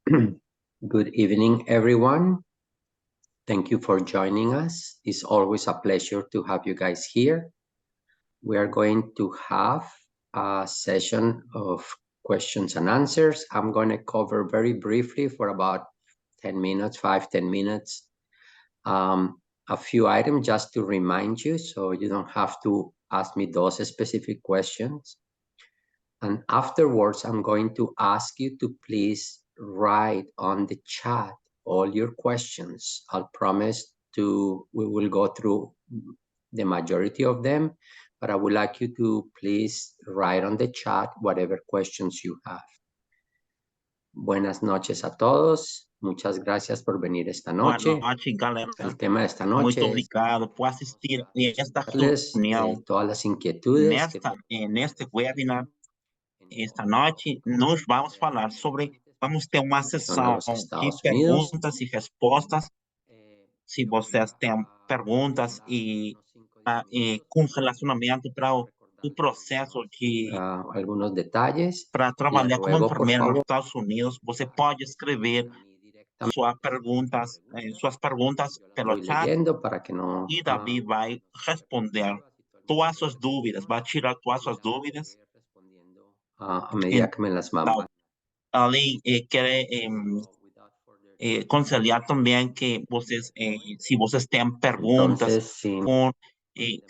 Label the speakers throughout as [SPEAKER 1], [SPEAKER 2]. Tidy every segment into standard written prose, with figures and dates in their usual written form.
[SPEAKER 1] Good evening, everyone. Thank you for joining us. It's always a pleasure to have you guys here. We are going to have a session of questions and answers. I'm going to cover very briefly for about 10 minutes, 5-10 minutes, a few items just to remind you so you don't have to ask me those specific questions. And afterwards, I'm going to ask you to please write on the chat all your questions. I'll promise we will go through the majority of them, but I would like you to please write on the chat whatever questions you have. Buenas noches a todos. Muchas gracias por venir esta noche.
[SPEAKER 2] Boa noite, galera.
[SPEAKER 1] El tema de esta noche
[SPEAKER 2] Muito obrigado por assistir a esta reunião.
[SPEAKER 1] todas las inquietudes.
[SPEAKER 2] Neste webinar, esta noite, nós vamos falar sobre, vamos ter uma sessão de perguntas e respostas. Se vocês têm perguntas com relacionamento para o processo de
[SPEAKER 1] algunos detalles
[SPEAKER 2] para trabalhar como enfermeira nos Estados Unidos, você pode escrever suas perguntas pelo chat e Davi vai responder todas as suas dúvidas, vai tirar todas as suas dúvidas.
[SPEAKER 1] A medida que me las mandan.
[SPEAKER 2] Ali, aconselhar também que vocês, se vocês têm perguntas com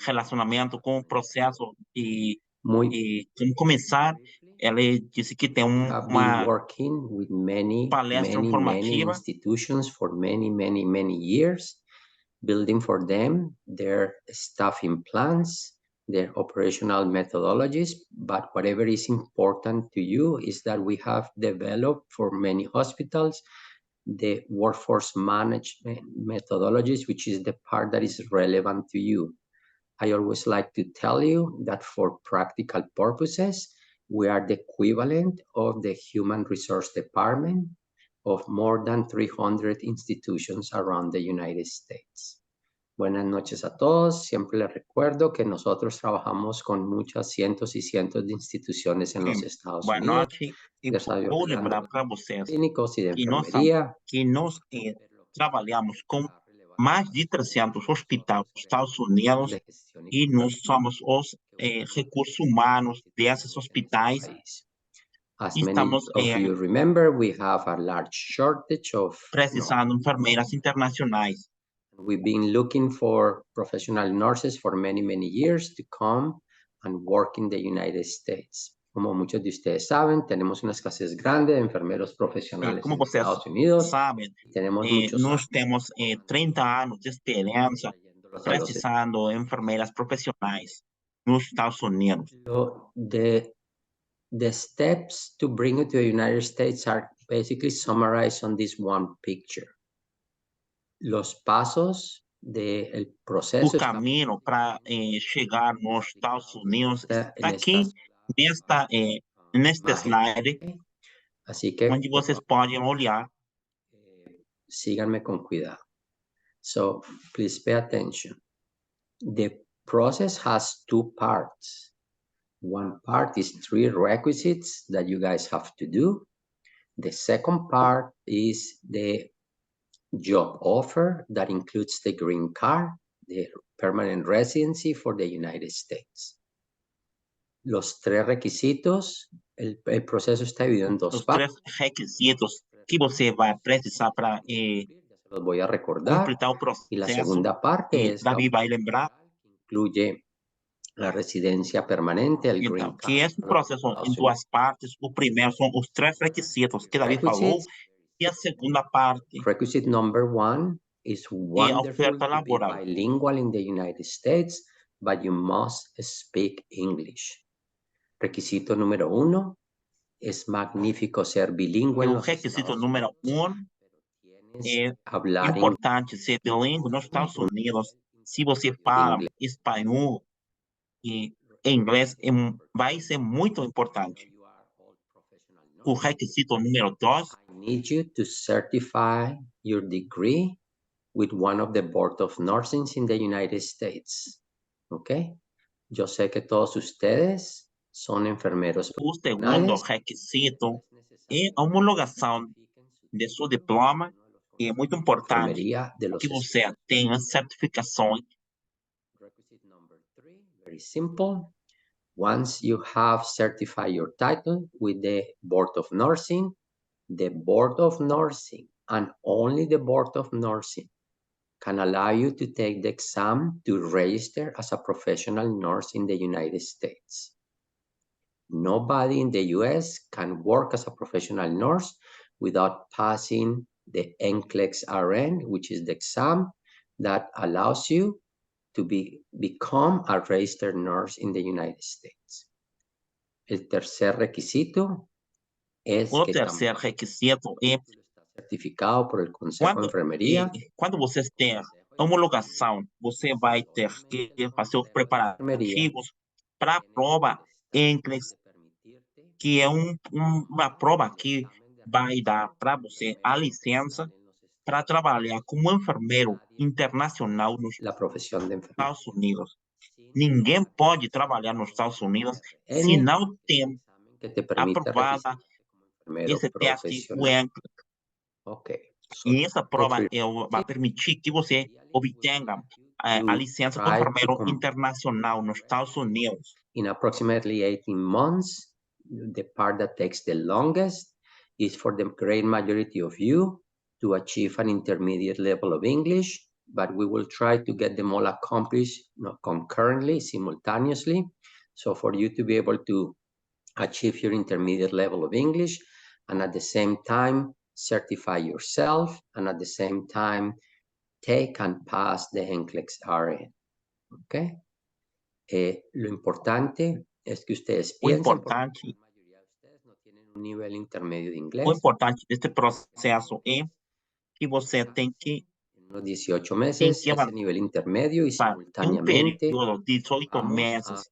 [SPEAKER 2] relacionamento com o processo e como começar, ele disse que tem uma palestra informativa.
[SPEAKER 1] Institutions for many years, building for them their staffing plans, their operational methodologies, but whatever is important to you is that we have developed for many hospitals the workforce management methodologies, which is the part that is relevant to you. I always like to tell you that for practical purposes, we are the equivalent of the human resource department of more than 300 institutions around the United States. Buenas noches a todos. Siempre les recuerdo que nosotros trabajamos con muchas cientos y cientos de instituciones en los Estados Unidos.
[SPEAKER 2] Boa noite. Vou lembrar para vocês
[SPEAKER 1] clínicos y de
[SPEAKER 2] enfermería que nós trabalhamos com mais de 300 hospitais dos Estados Unidos e nós somos os recursos humanos desses hospitais.
[SPEAKER 1] As many of you remember, we have a large shortage of
[SPEAKER 2] precisando enfermeiras internacionais.
[SPEAKER 1] We've been looking for professional nurses for many years to come and work in the United States. Como muchos de ustedes saben, tenemos una escasez grande de enfermeros profesionales en Estados Unidos.
[SPEAKER 2] Sabem, nós temos 30 anos de experiência precisando enfermeiras profissionais nos Estados Unidos.
[SPEAKER 1] So the steps to bring it to the United States are basically summarized on this one picture. Los pasos del proceso.
[SPEAKER 2] O caminho para chegar nos Estados Unidos está aqui neste slide,
[SPEAKER 1] así que,
[SPEAKER 2] onde vocês podem olhar.
[SPEAKER 1] Síganme con cuidado. So, please pay attention. The process has two parts. One part is 3 requisites that you guys have to do. The second part is the job offer that includes the green card, the permanent residency for the United States. Los 3 requisitos, el proceso está dividido en 2 partes.
[SPEAKER 2] Os 3 requisitos que você vai precisar para
[SPEAKER 1] los voy a recordar.
[SPEAKER 2] Completar o processo.
[SPEAKER 1] Y la segunda parte es
[SPEAKER 2] Davi vai lembrar.
[SPEAKER 1] Incluye la residencia permanente, el green card.
[SPEAKER 2] Que esse processo em 2 partes. O primeiro são os 3 requisitos que Davi falou. E a segunda parte.
[SPEAKER 1] Requisite number 1 is wonderful to be bilingual in the United States, but you must speak English. Requisito número 1, es magnífico ser bilingüe.
[SPEAKER 2] O requisito número 1 é importante ser bilíngue nos Estados Unidos. Se você fala espanhol e inglês, vai ser muito importante. O requisito número 2.
[SPEAKER 1] I need you to certify your degree with one of the Board of Nursing in the United States. ¿Ok? Yo sé que todos ustedes son enfermeros.
[SPEAKER 2] O segundo requisito é a homologação de seu diploma e é muito importante
[SPEAKER 1] enfermería de los
[SPEAKER 2] que você
[SPEAKER 1] Estados
[SPEAKER 2] tenha
[SPEAKER 1] Unidos.
[SPEAKER 2] certificações.
[SPEAKER 1] Requisite number 3, very simple. Once you have certified your title with the Board of Nursing, the Board of Nursing and only the Board of Nursing can allow you to take the exam to register as a professional nurse in the United States. Nobody in the US can work as a professional nurse without passing the NCLEX RN, which is the exam that allows you to become a registered nurse in the United States. El tercer requisito es
[SPEAKER 2] O
[SPEAKER 1] que
[SPEAKER 2] terceiro requisito é
[SPEAKER 1] está certificado por el Consejo de Enfermería.
[SPEAKER 2] quando você tem homologação, você vai ter que fazer os preparativos para a prova NCLEX, que é uma prova que vai dar para você a licença para trabalhar como enfermeiro internacional nos
[SPEAKER 1] La profesión de enfermero.
[SPEAKER 2] Estados Unidos. Ninguém pode trabalhar nos Estados Unidos se
[SPEAKER 1] N,
[SPEAKER 2] não tem
[SPEAKER 1] que te permite
[SPEAKER 2] aprovada
[SPEAKER 1] registrarte como enfermero
[SPEAKER 2] esse teste
[SPEAKER 1] profesional.
[SPEAKER 2] NCLEX.
[SPEAKER 1] Ok.
[SPEAKER 2] E essa prova
[SPEAKER 1] Three
[SPEAKER 2] vai permitir que você obtenha a licença de
[SPEAKER 1] try to
[SPEAKER 2] enfermeiro internacional nos Estados Unidos.
[SPEAKER 1] in approximately 18 months. The part that takes the longest is for the great majority of you to achieve an intermediate level of English, but we will try to get them all accomplished concurrently, simultaneously. So for you to be able to achieve your intermediate level of English and at the same time certify yourself and at the same time take and pass the NCLEX RN. Okay? Lo importante es que ustedes
[SPEAKER 2] O
[SPEAKER 1] piensen,
[SPEAKER 2] importante,
[SPEAKER 1] porque la mayoría de ustedes no tienen un nivel intermedio de inglés.
[SPEAKER 2] o importante deste processo é que você tem que
[SPEAKER 1] En unos 18 meses, ese nivel intermedio y
[SPEAKER 2] avançar em um
[SPEAKER 1] simultáneamente
[SPEAKER 2] período de 18
[SPEAKER 1] vamos a
[SPEAKER 2] meses
[SPEAKER 1] hacer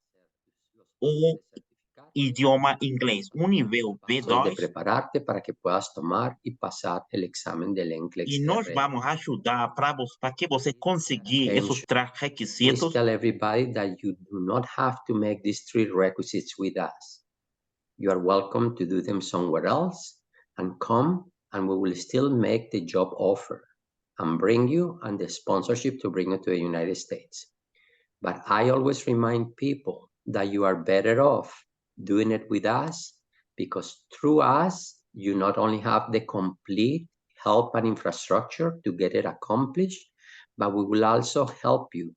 [SPEAKER 1] los cursos
[SPEAKER 2] o
[SPEAKER 1] de certificar,
[SPEAKER 2] idioma inglês, um nível
[SPEAKER 1] pasos de
[SPEAKER 2] B2,
[SPEAKER 1] prepararte para que puedas tomar y pasar el examen del
[SPEAKER 2] e
[SPEAKER 1] NCLEX
[SPEAKER 2] nós
[SPEAKER 1] RN.
[SPEAKER 2] vamos ajudar para que você conseguir esses
[SPEAKER 1] Attention.
[SPEAKER 2] três
[SPEAKER 1] We
[SPEAKER 2] requisitos.
[SPEAKER 1] tell everybody that you do not have to make these 3 requisites with us. You are welcome to do them somewhere else and come and we will still make the job offer and bring you and the sponsorship to bring you to the United States. But I always remind people that you are better off doing it with us because through us, you not only have the complete help and infrastructure to get it accomplished, but we will also help you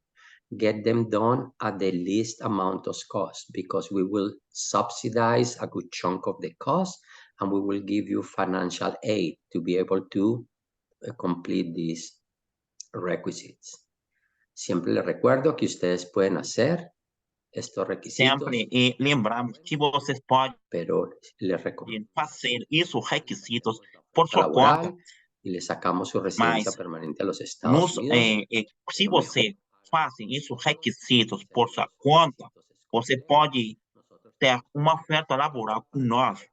[SPEAKER 1] get them done at the least amount of cost because we will subsidize a good chunk of the cost and we will give you financial aid to be able to complete these requisites. Siempre les recuerdo que ustedes pueden hacer estos requisitos,
[SPEAKER 2] Sempre e lembramos que vocês podem
[SPEAKER 1] pero les recomiendo
[SPEAKER 2] fazer esses requisitos por sua
[SPEAKER 1] laboral
[SPEAKER 2] conta,
[SPEAKER 1] y le sacamos su residencia
[SPEAKER 2] mas
[SPEAKER 1] permanente a los Estados Unidos.
[SPEAKER 2] se você faz esses requisitos por sua conta, você pode ter uma oferta laboral com nós,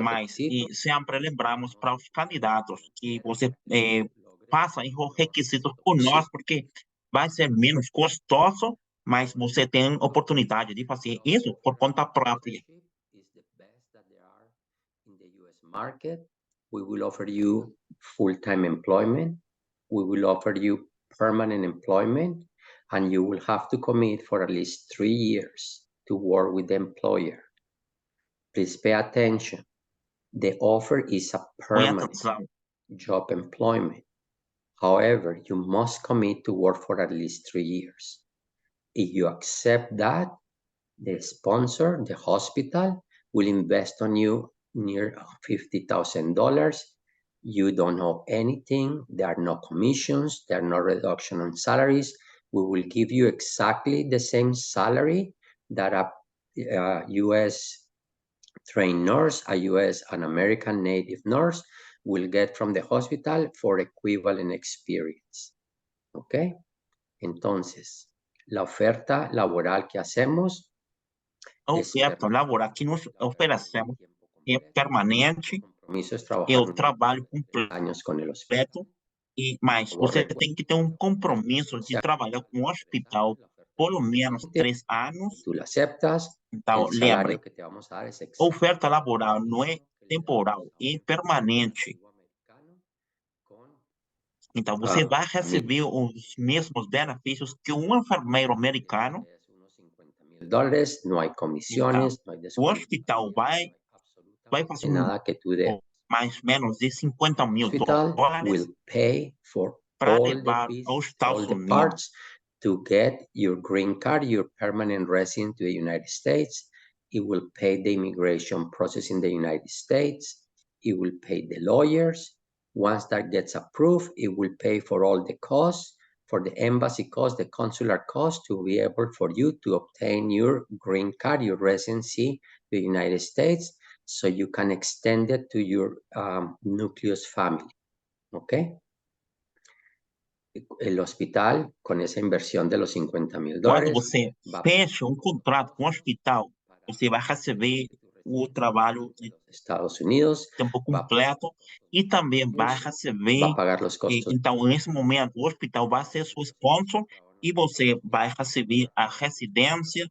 [SPEAKER 2] mas e sempre lembramos para os candidatos que você faça os requisitos por nós, porque vai ser menos custoso, mas você tem oportunidade de fazer isso por conta própria.
[SPEAKER 1] Market. We will offer you full-time employment. We will offer you permanent employment, and you will have to commit for at least 3 years to work with the employer. Please pay attention. The offer is a permanent job employment. However, you must commit to work for at least 3 years. If you accept that, the sponsor, the hospital, will invest on you near $50,000. You don't know anything. There are no commissions. There are no reduction on salaries. We will give you exactly the same salary that a U.S. trained nurse, a U.S. and American native nurse will get from the hospital for equivalent experience. ¿Ok? Entonces, la oferta laboral que hacemos
[SPEAKER 2] A oferta laboral que nós oferecemos é permanente, é o trabalho completo, mas você tem que ter um compromisso de trabalhar com o hospital pelo menos 3 anos. Então, lembre, oferta laboral não é temporal, é permanente. Então, você vai receber os mesmos benefícios que um enfermeiro americano.
[SPEAKER 1] $50,000, no hay
[SPEAKER 2] Então,
[SPEAKER 1] comisiones, no hay
[SPEAKER 2] o hospital vai fazer
[SPEAKER 1] nada que tú debes.
[SPEAKER 2] mais ou menos de $50,000
[SPEAKER 1] Hospital will pay for
[SPEAKER 2] para
[SPEAKER 1] all the
[SPEAKER 2] levar
[SPEAKER 1] fees,
[SPEAKER 2] aos
[SPEAKER 1] all
[SPEAKER 2] Estados
[SPEAKER 1] the
[SPEAKER 2] Unidos.
[SPEAKER 1] parts to get your green card, your permanent resident to the United States. It will pay the immigration process in the United States. It will pay the lawyers. Once that gets approved, it will pay for all the costs, for the embassy costs, the consular costs, to be able for you to obtain your green card, your residency to the United States, so you can extend it to your nucleus family. ¿Ok? El hospital, con esa inversión de los $50,000,
[SPEAKER 2] Quando você fecha contrato com o hospital, você vai receber o trabalho de
[SPEAKER 1] Estados Unidos,
[SPEAKER 2] tempo completo e também vai receber.
[SPEAKER 1] pagar los costos.
[SPEAKER 2] Então, nesse momento, o hospital vai ser seu sponsor e você vai receber a residência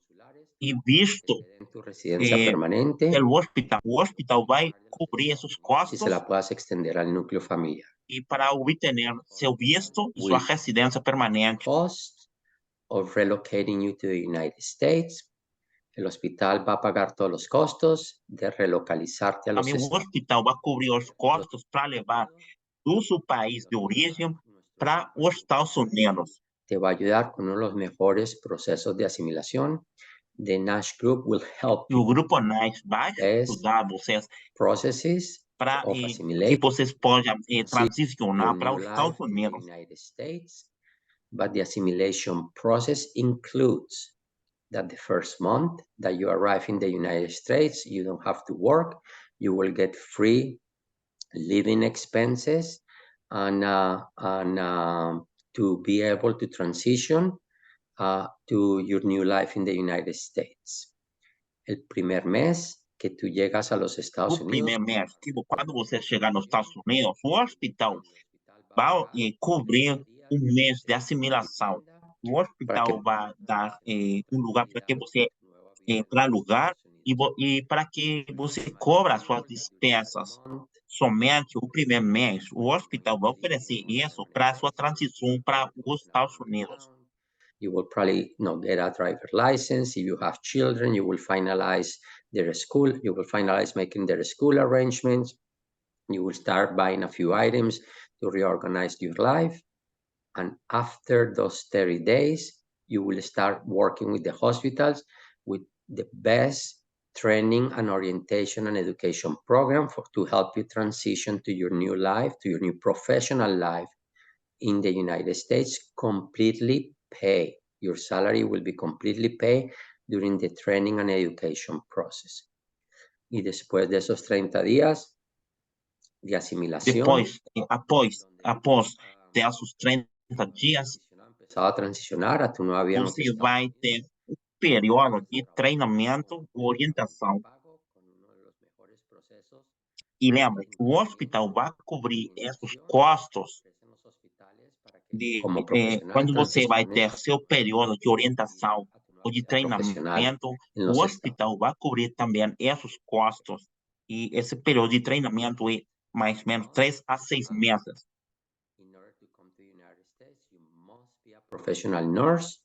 [SPEAKER 2] e visto
[SPEAKER 1] Tu residencia permanente,
[SPEAKER 2] pelo hospital. O hospital vai cobrir esses
[SPEAKER 1] si
[SPEAKER 2] custos
[SPEAKER 1] se la puedas extender al núcleo familiar.
[SPEAKER 2] e para obter seu visto e sua residência permanente.
[SPEAKER 1] Cost of relocating you to the United States. El hospital va a pagar todos los costos de relocalizarte a los
[SPEAKER 2] Também o hospital vai cobrir os custos para levar do seu país de origem para os Estados Unidos.
[SPEAKER 1] Te va a ayudar con uno de los mejores procesos de asimilación. The Nash Group will help
[SPEAKER 2] E o grupo NASH vai
[SPEAKER 1] best
[SPEAKER 2] ajudar vocês
[SPEAKER 1] processes
[SPEAKER 2] para
[SPEAKER 1] of
[SPEAKER 2] que
[SPEAKER 1] assimilation
[SPEAKER 2] vocês possam transicionar
[SPEAKER 1] your
[SPEAKER 2] para
[SPEAKER 1] new
[SPEAKER 2] os
[SPEAKER 1] life
[SPEAKER 2] Estados
[SPEAKER 1] in the
[SPEAKER 2] Unidos.
[SPEAKER 1] United States. But the assimilation process includes that the first month that you arrive in the United States, you don't have to work. You will get free living expenses and to be able to transition to your new life in the United States. El primer mes que tú llegas a los Estados
[SPEAKER 2] O
[SPEAKER 1] Unidos,
[SPEAKER 2] primeiro mês, quando você chegar nos Estados Unidos, o hospital vai cobrir mês de assimilação. O hospital vai dar lugar para que você para alugar e para que você cobra suas despesas. Somente o primeiro mês, o hospital vai oferecer isso para a sua transição para os Estados Unidos.
[SPEAKER 1] You will probably get a driver license. If you have children, you will finalize their school. You will finalize making their school arrangements. You will start buying a few items to reorganize your life. And after those 30 days, you will start working with the hospitals with the best training and orientation and education program to help you transition to your new life, to your new professional life in the United States, completely paid. Your salary will be completely paid during the training and education process. Y después de esos 30 días de asimilación,
[SPEAKER 2] após esos 30 dias,
[SPEAKER 1] empezado a transicionar a tu nueva vida.
[SPEAKER 2] Você vai ter um período de treinamento, orientação. E lembre, o hospital vai cobrir esses custos de quando você vai ter seu período de orientação ou de treinamento, o hospital vai cobrir também esses custos. E esse período de treinamento é mais ou menos 3 a 6 meses.
[SPEAKER 1] Professional nurse,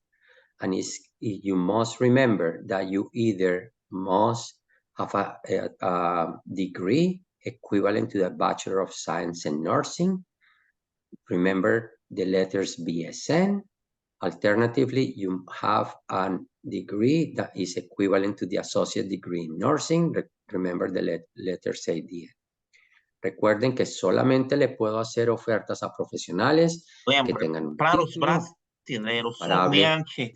[SPEAKER 1] and you must remember that you either must have a degree equivalent to the Bachelor of Science in Nursing. Remember the letters BSN. Alternatively, you have a degree that is equivalent to the associate degree in nursing. Remember the letters ADN. Recuerden que solamente le puedo hacer ofertas a profesionales que tengan un
[SPEAKER 2] para os
[SPEAKER 1] título
[SPEAKER 2] brasileiros, somente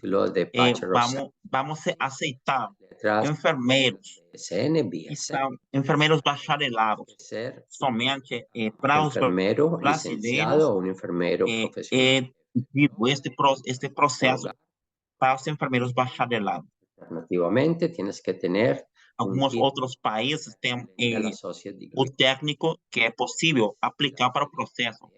[SPEAKER 2] vamos aceitar enfermeiros que são enfermeiros bacharelados. Somente para os brasileiros este processo para os enfermeiros bacharelados.
[SPEAKER 1] Alternativamente, tienes que tener
[SPEAKER 2] alguns outros países têm o técnico que é possível aplicar para o processo,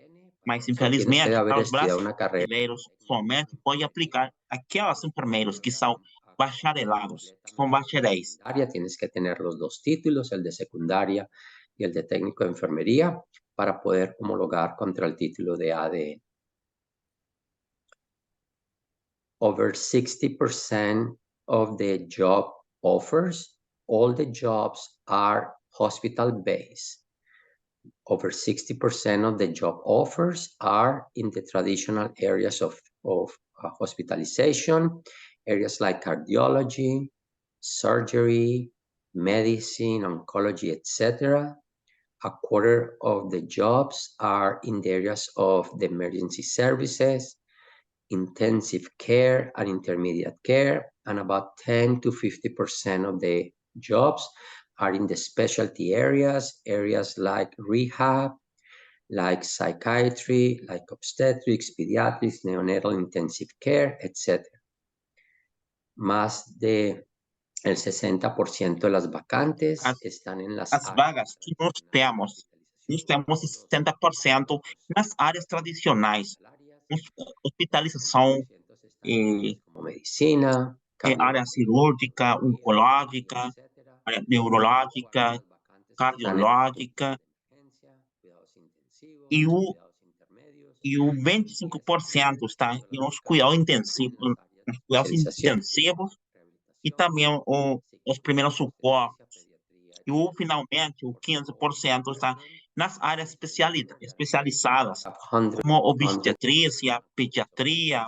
[SPEAKER 2] mas infelizmente para os brasileiros somente pode aplicar aqueles enfermeiros que são bacharelados, que são bacharéis.
[SPEAKER 1] Tienes que tener los dos títulos, el de secundaria y el de técnico de enfermería. para poder homologar contra el título de ADN. Over 60% of the job offers, all the jobs are hospital-based. Over 60% of the job offers are in the traditional areas of hospitalization, areas like cardiology, surgery, medicine, oncology, etc. A quarter of the jobs are in the areas of the emergency services, intensive care and intermediate care, and about 10 to 50% of the jobs are in the specialty areas like rehab, like psychiatry, like obstetrics, pediatrics, neonatal intensive care, etc. Más de el 60% de las vacantes están en las
[SPEAKER 2] as vagas que nós temos 60% nas áreas tradicionais, hospitalização,
[SPEAKER 1] como medicina,
[SPEAKER 2] área cirúrgica, oncológica, área neurológica, cardiológica, e o 25% está nos cuidados intensivos e também os primeiros socorros. E finalmente, o 15% está nas áreas especializadas, como obstetrícia, pediatria,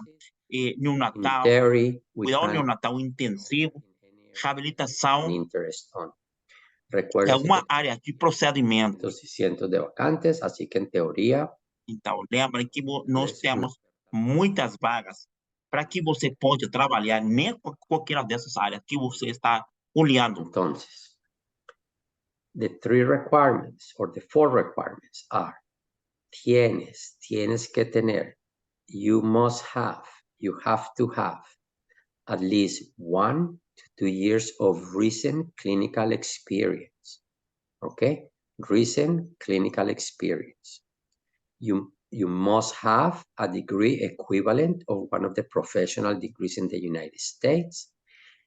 [SPEAKER 2] neonatal, cuidado neonatal intensivo, reabilitação. É uma área de procedimento.
[SPEAKER 1] Cientos de vacantes, así que en teoría.
[SPEAKER 2] Então, lembrem que nós temos muitas vagas para que você pode trabalhar em qualquer dessas áreas que você está olhando.
[SPEAKER 1] Entonces, the three requirements or the four requirements are: tienes que tener, you must have, you have to have at least 1 to 2 years of recent clinical experience. Okay, recent clinical experience. You must have a degree equivalent of one of the professional degrees in the United States.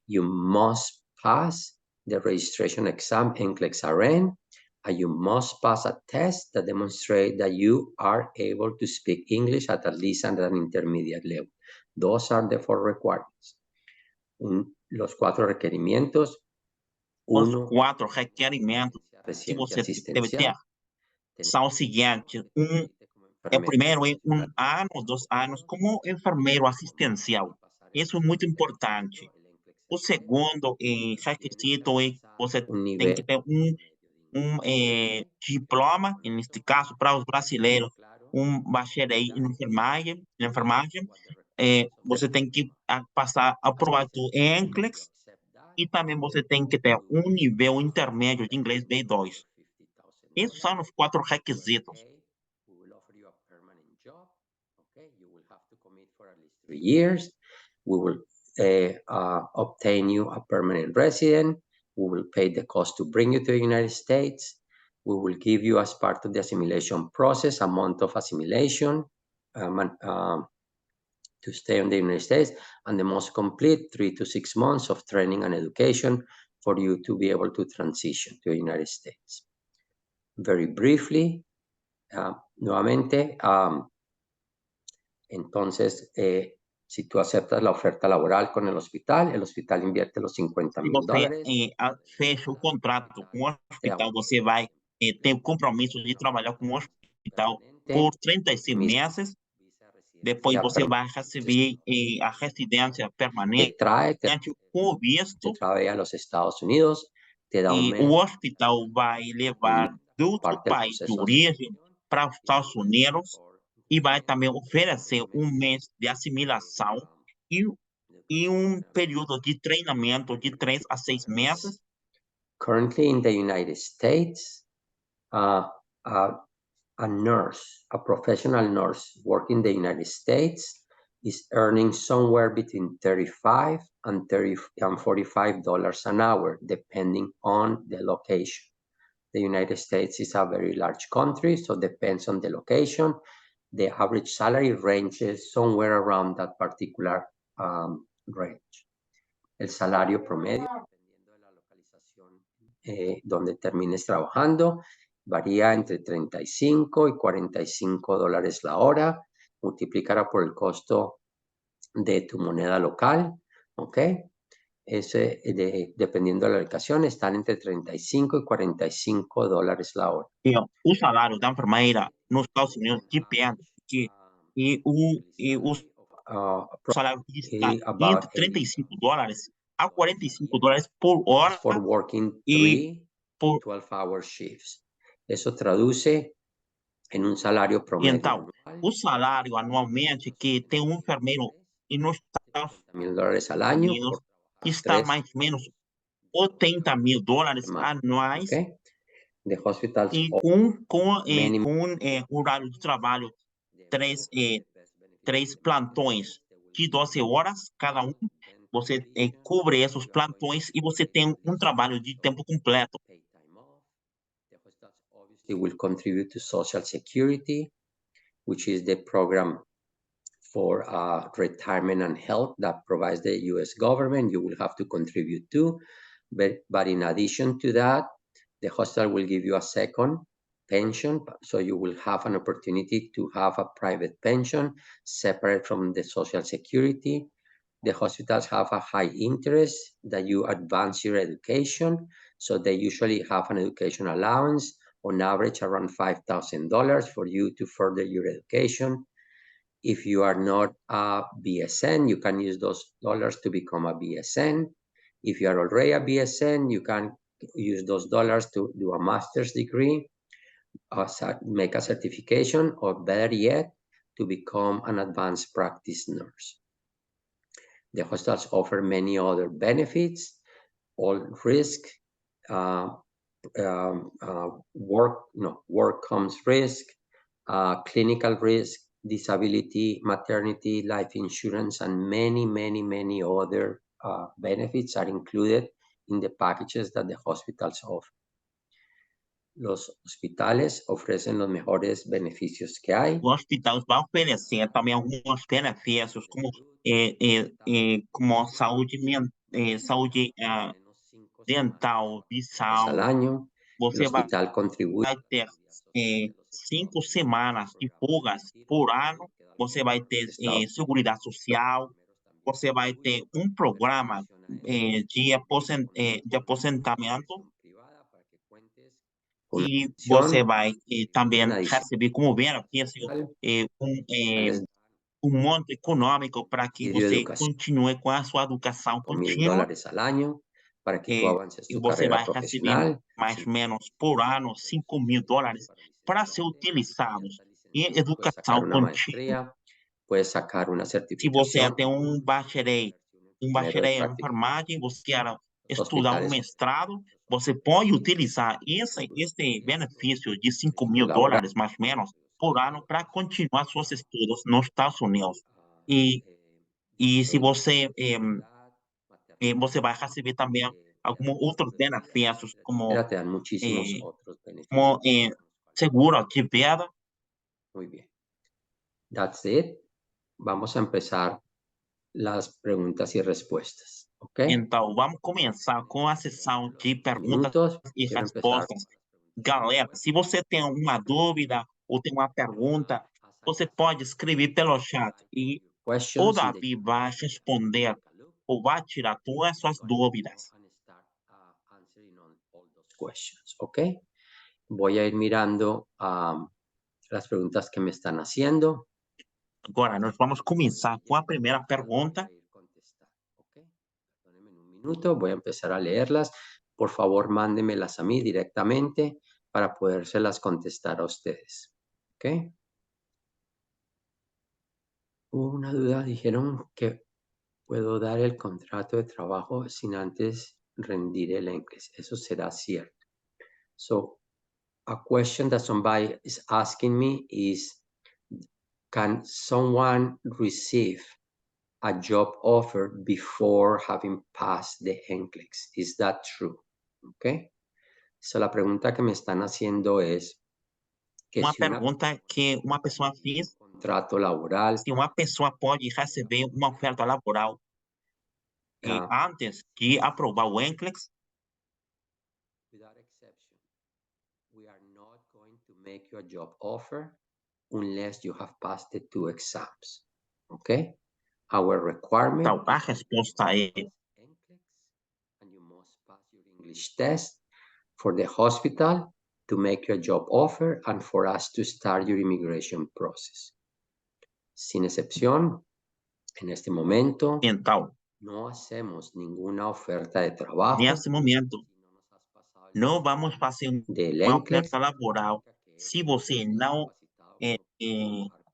[SPEAKER 1] You must pass the registration exam NCLEX-RN, and you must pass a test that demonstrates that you are able to speak English at least at an intermediate level. Those are the four requirements. Los cuatro requerimientos.
[SPEAKER 2] Os quatro requerimentos que você deve ter são os seguintes. O primeiro é 1 ano, 2 anos como enfermeiro assistencial. Isso é muito importante. O segundo requisito é que você tem que ter diploma, neste caso, para os brasileiros, bacharel em enfermagem. Você tem que passar aprovado em NCLEX e também você tem que ter nível intermédio de inglês B2. Esses são os 4 requisitos.
[SPEAKER 1] 3 years. We will obtain you a permanent resident. We will pay the cost to bring you to the United States. We will give you, as part of the assimilation process, a month of assimilation to stay in the United States, and the most complete 3 to 6 months of training and education for you to be able to transition to the United States. Very briefly, nuevamente, entonces, si tú aceptas la oferta laboral con el hospital invierte los $50,000.
[SPEAKER 2] Se você fecha o contrato com o hospital, você vai ter o compromisso de trabalhar com o hospital por 36 meses. Depois você vai receber a residência permanente com o visto.
[SPEAKER 1] A los Estados Unidos, te da
[SPEAKER 2] o hospital vai levar do outro país de origem para os Estados Unidos e vai também oferecer mês de assimilação e período de treinamento de 3 a 6 meses.
[SPEAKER 1] Currently in the United States, a nurse, a professional nurse working in the United States is earning somewhere between $35 and $45 an hour, depending on the location. The United States is a very large country, so it depends on the location. The average salary ranges somewhere around that particular range. El salario promedio, dependiendo de la localización donde termines trabajando, varía entre 35 y 45 dólares la hora, multiplicará por el costo de tu moneda local, ¿ok? Dependiendo de la ubicación, están entre 35 y 45 dólares la hora.
[SPEAKER 2] O salário da enfermeira nos Estados Unidos depende, porque o salário está
[SPEAKER 1] About
[SPEAKER 2] entre 35 dólares a 45 dólares por hora
[SPEAKER 1] for working
[SPEAKER 2] e
[SPEAKER 1] 3
[SPEAKER 2] por
[SPEAKER 1] 12-hour shifts. Eso traduce en un salario promedio
[SPEAKER 2] então,
[SPEAKER 1] anual
[SPEAKER 2] o salário anualmente que tem um enfermeiro e nos Estados
[SPEAKER 1] $1,000 al año
[SPEAKER 2] Unidos
[SPEAKER 1] por trabajar
[SPEAKER 2] está
[SPEAKER 1] 3
[SPEAKER 2] mais ou menos $80.000
[SPEAKER 1] semanas.
[SPEAKER 2] anuais
[SPEAKER 1] Okay? The hospitals
[SPEAKER 2] e
[SPEAKER 1] offer many
[SPEAKER 2] horário de trabalho, três plantões de 12 horas cada um. Você cobre esses plantões e você tem um trabalho de tempo completo.
[SPEAKER 1] paid time off. The hospitals obviously will contribute to Social Security, which is the program for retirement and health that provides the US government. You will have to contribute to. But in addition to that, the hospital will give you a second pension. So you will have an opportunity to have a private pension separate from the Social Security. The hospitals have a high interest that you advance your education. So they usually have an education allowance on average around $5,000 for you to further your education. If you are not a BSN, you can use those dollars to become a BSN. If you are already a BSN, you can use those dollars to do a master's degree, make a certification, or better yet, to become an advanced practice nurse. The hospitals offer many other benefits, all risk, work comes risk, clinical risk, disability, maternity, life insurance, and many other benefits are included in the packages that the hospitals offer. Los hospitales ofrecen los mejores beneficios que hay.
[SPEAKER 2] O hospital vai oferecer também alguns benefícios, como saúde dental,
[SPEAKER 1] Al
[SPEAKER 2] visual.
[SPEAKER 1] año, el
[SPEAKER 2] Você
[SPEAKER 1] hospital contribuye
[SPEAKER 2] vai ter 5 semanas de folgas por ano, você vai ter
[SPEAKER 1] Estados
[SPEAKER 2] seguridade social, você vai ter um programa de aposentamento
[SPEAKER 1] una
[SPEAKER 2] e você
[SPEAKER 1] pensión
[SPEAKER 2] vai também
[SPEAKER 1] adicional
[SPEAKER 2] receber como benefício eh, um, eh,
[SPEAKER 1] les
[SPEAKER 2] um monte econômico para que
[SPEAKER 1] subsidio de
[SPEAKER 2] você
[SPEAKER 1] educación
[SPEAKER 2] continue com a sua educação
[SPEAKER 1] mil
[SPEAKER 2] contínua
[SPEAKER 1] dólares al año para que tú
[SPEAKER 2] eh,
[SPEAKER 1] avances
[SPEAKER 2] e
[SPEAKER 1] tu
[SPEAKER 2] você
[SPEAKER 1] carrera
[SPEAKER 2] vai receber
[SPEAKER 1] profesional.
[SPEAKER 2] mais ou menos por ano $5.000 para ser utilizados em
[SPEAKER 1] Puedes sacar
[SPEAKER 2] educação
[SPEAKER 1] una
[SPEAKER 2] contínua.
[SPEAKER 1] maestría, puedes sacar una
[SPEAKER 2] Se você
[SPEAKER 1] certificación,
[SPEAKER 2] tem um
[SPEAKER 1] enfermero de
[SPEAKER 2] bacharel em
[SPEAKER 1] práctica.
[SPEAKER 2] enfermagem, você quer
[SPEAKER 1] Los
[SPEAKER 2] estudar um
[SPEAKER 1] hospitales
[SPEAKER 2] mestrado, você pode utilizar esse benefício de cinco
[SPEAKER 1] beneficios
[SPEAKER 2] mil
[SPEAKER 1] laborales,
[SPEAKER 2] dólares mais ou menos por ano para continuar seus estudos nos Estados Unidos. E, e se você você vai receber também alguns outros benefícios,
[SPEAKER 1] te dan muchísimos
[SPEAKER 2] eh,
[SPEAKER 1] otros beneficios.
[SPEAKER 2] como seguro de vida.
[SPEAKER 1] Muy bien. That's it. Vamos a empezar las preguntas y respuestas. ¿Ok?
[SPEAKER 2] Então, vamos começar com a sessão de perguntas
[SPEAKER 1] Minutos.
[SPEAKER 2] e
[SPEAKER 1] Quiero empezar
[SPEAKER 2] respostas. Galera, se você tem uma dúvida ou tem uma pergunta, você pode escrever pelo chat e o
[SPEAKER 1] questions in the
[SPEAKER 2] Davi vai responder ou vai tirar todas as suas dúvidas.
[SPEAKER 1] and start answering on all those questions. ¿Ok? Voy a ir mirando las preguntas que me están haciendo.
[SPEAKER 2] Agora, nós vamos começar com a primeira pergunta.
[SPEAKER 1] ¿Ok? Perdónenme un minuto, voy a empezar a leerlas. Por favor, mándenmelas a mí directamente para podérselas contestar a ustedes. ¿Ok? Hubo una duda, dijeron que puedo dar el contrato de trabajo sin antes rendir el inglés. Eso será cierto. So, a question that somebody is asking me is, can someone receive a job offer before having passed the NCLEX? Is that true? Okay. So la pregunta que me están haciendo es que
[SPEAKER 2] Uma
[SPEAKER 1] si una
[SPEAKER 2] pergunta que uma pessoa fez,
[SPEAKER 1] contrato laboral
[SPEAKER 2] se uma pessoa pode receber uma oferta laboral antes de aprovar o NCLEX.
[SPEAKER 1] without exception, we are not make you a job offer unless you have passed the 2 exams. Okay? Our requirement
[SPEAKER 2] Então, a resposta é
[SPEAKER 1] and you must pass your English test for the hospital to make you a job offer and for us to start your immigration process. Sin excepción, en este momento
[SPEAKER 2] então,
[SPEAKER 1] no hacemos ninguna oferta de trabajo.
[SPEAKER 2] nesse momento, não vamos fazer
[SPEAKER 1] Del
[SPEAKER 2] uma
[SPEAKER 1] NCLEX,
[SPEAKER 2] oferta laboral se você não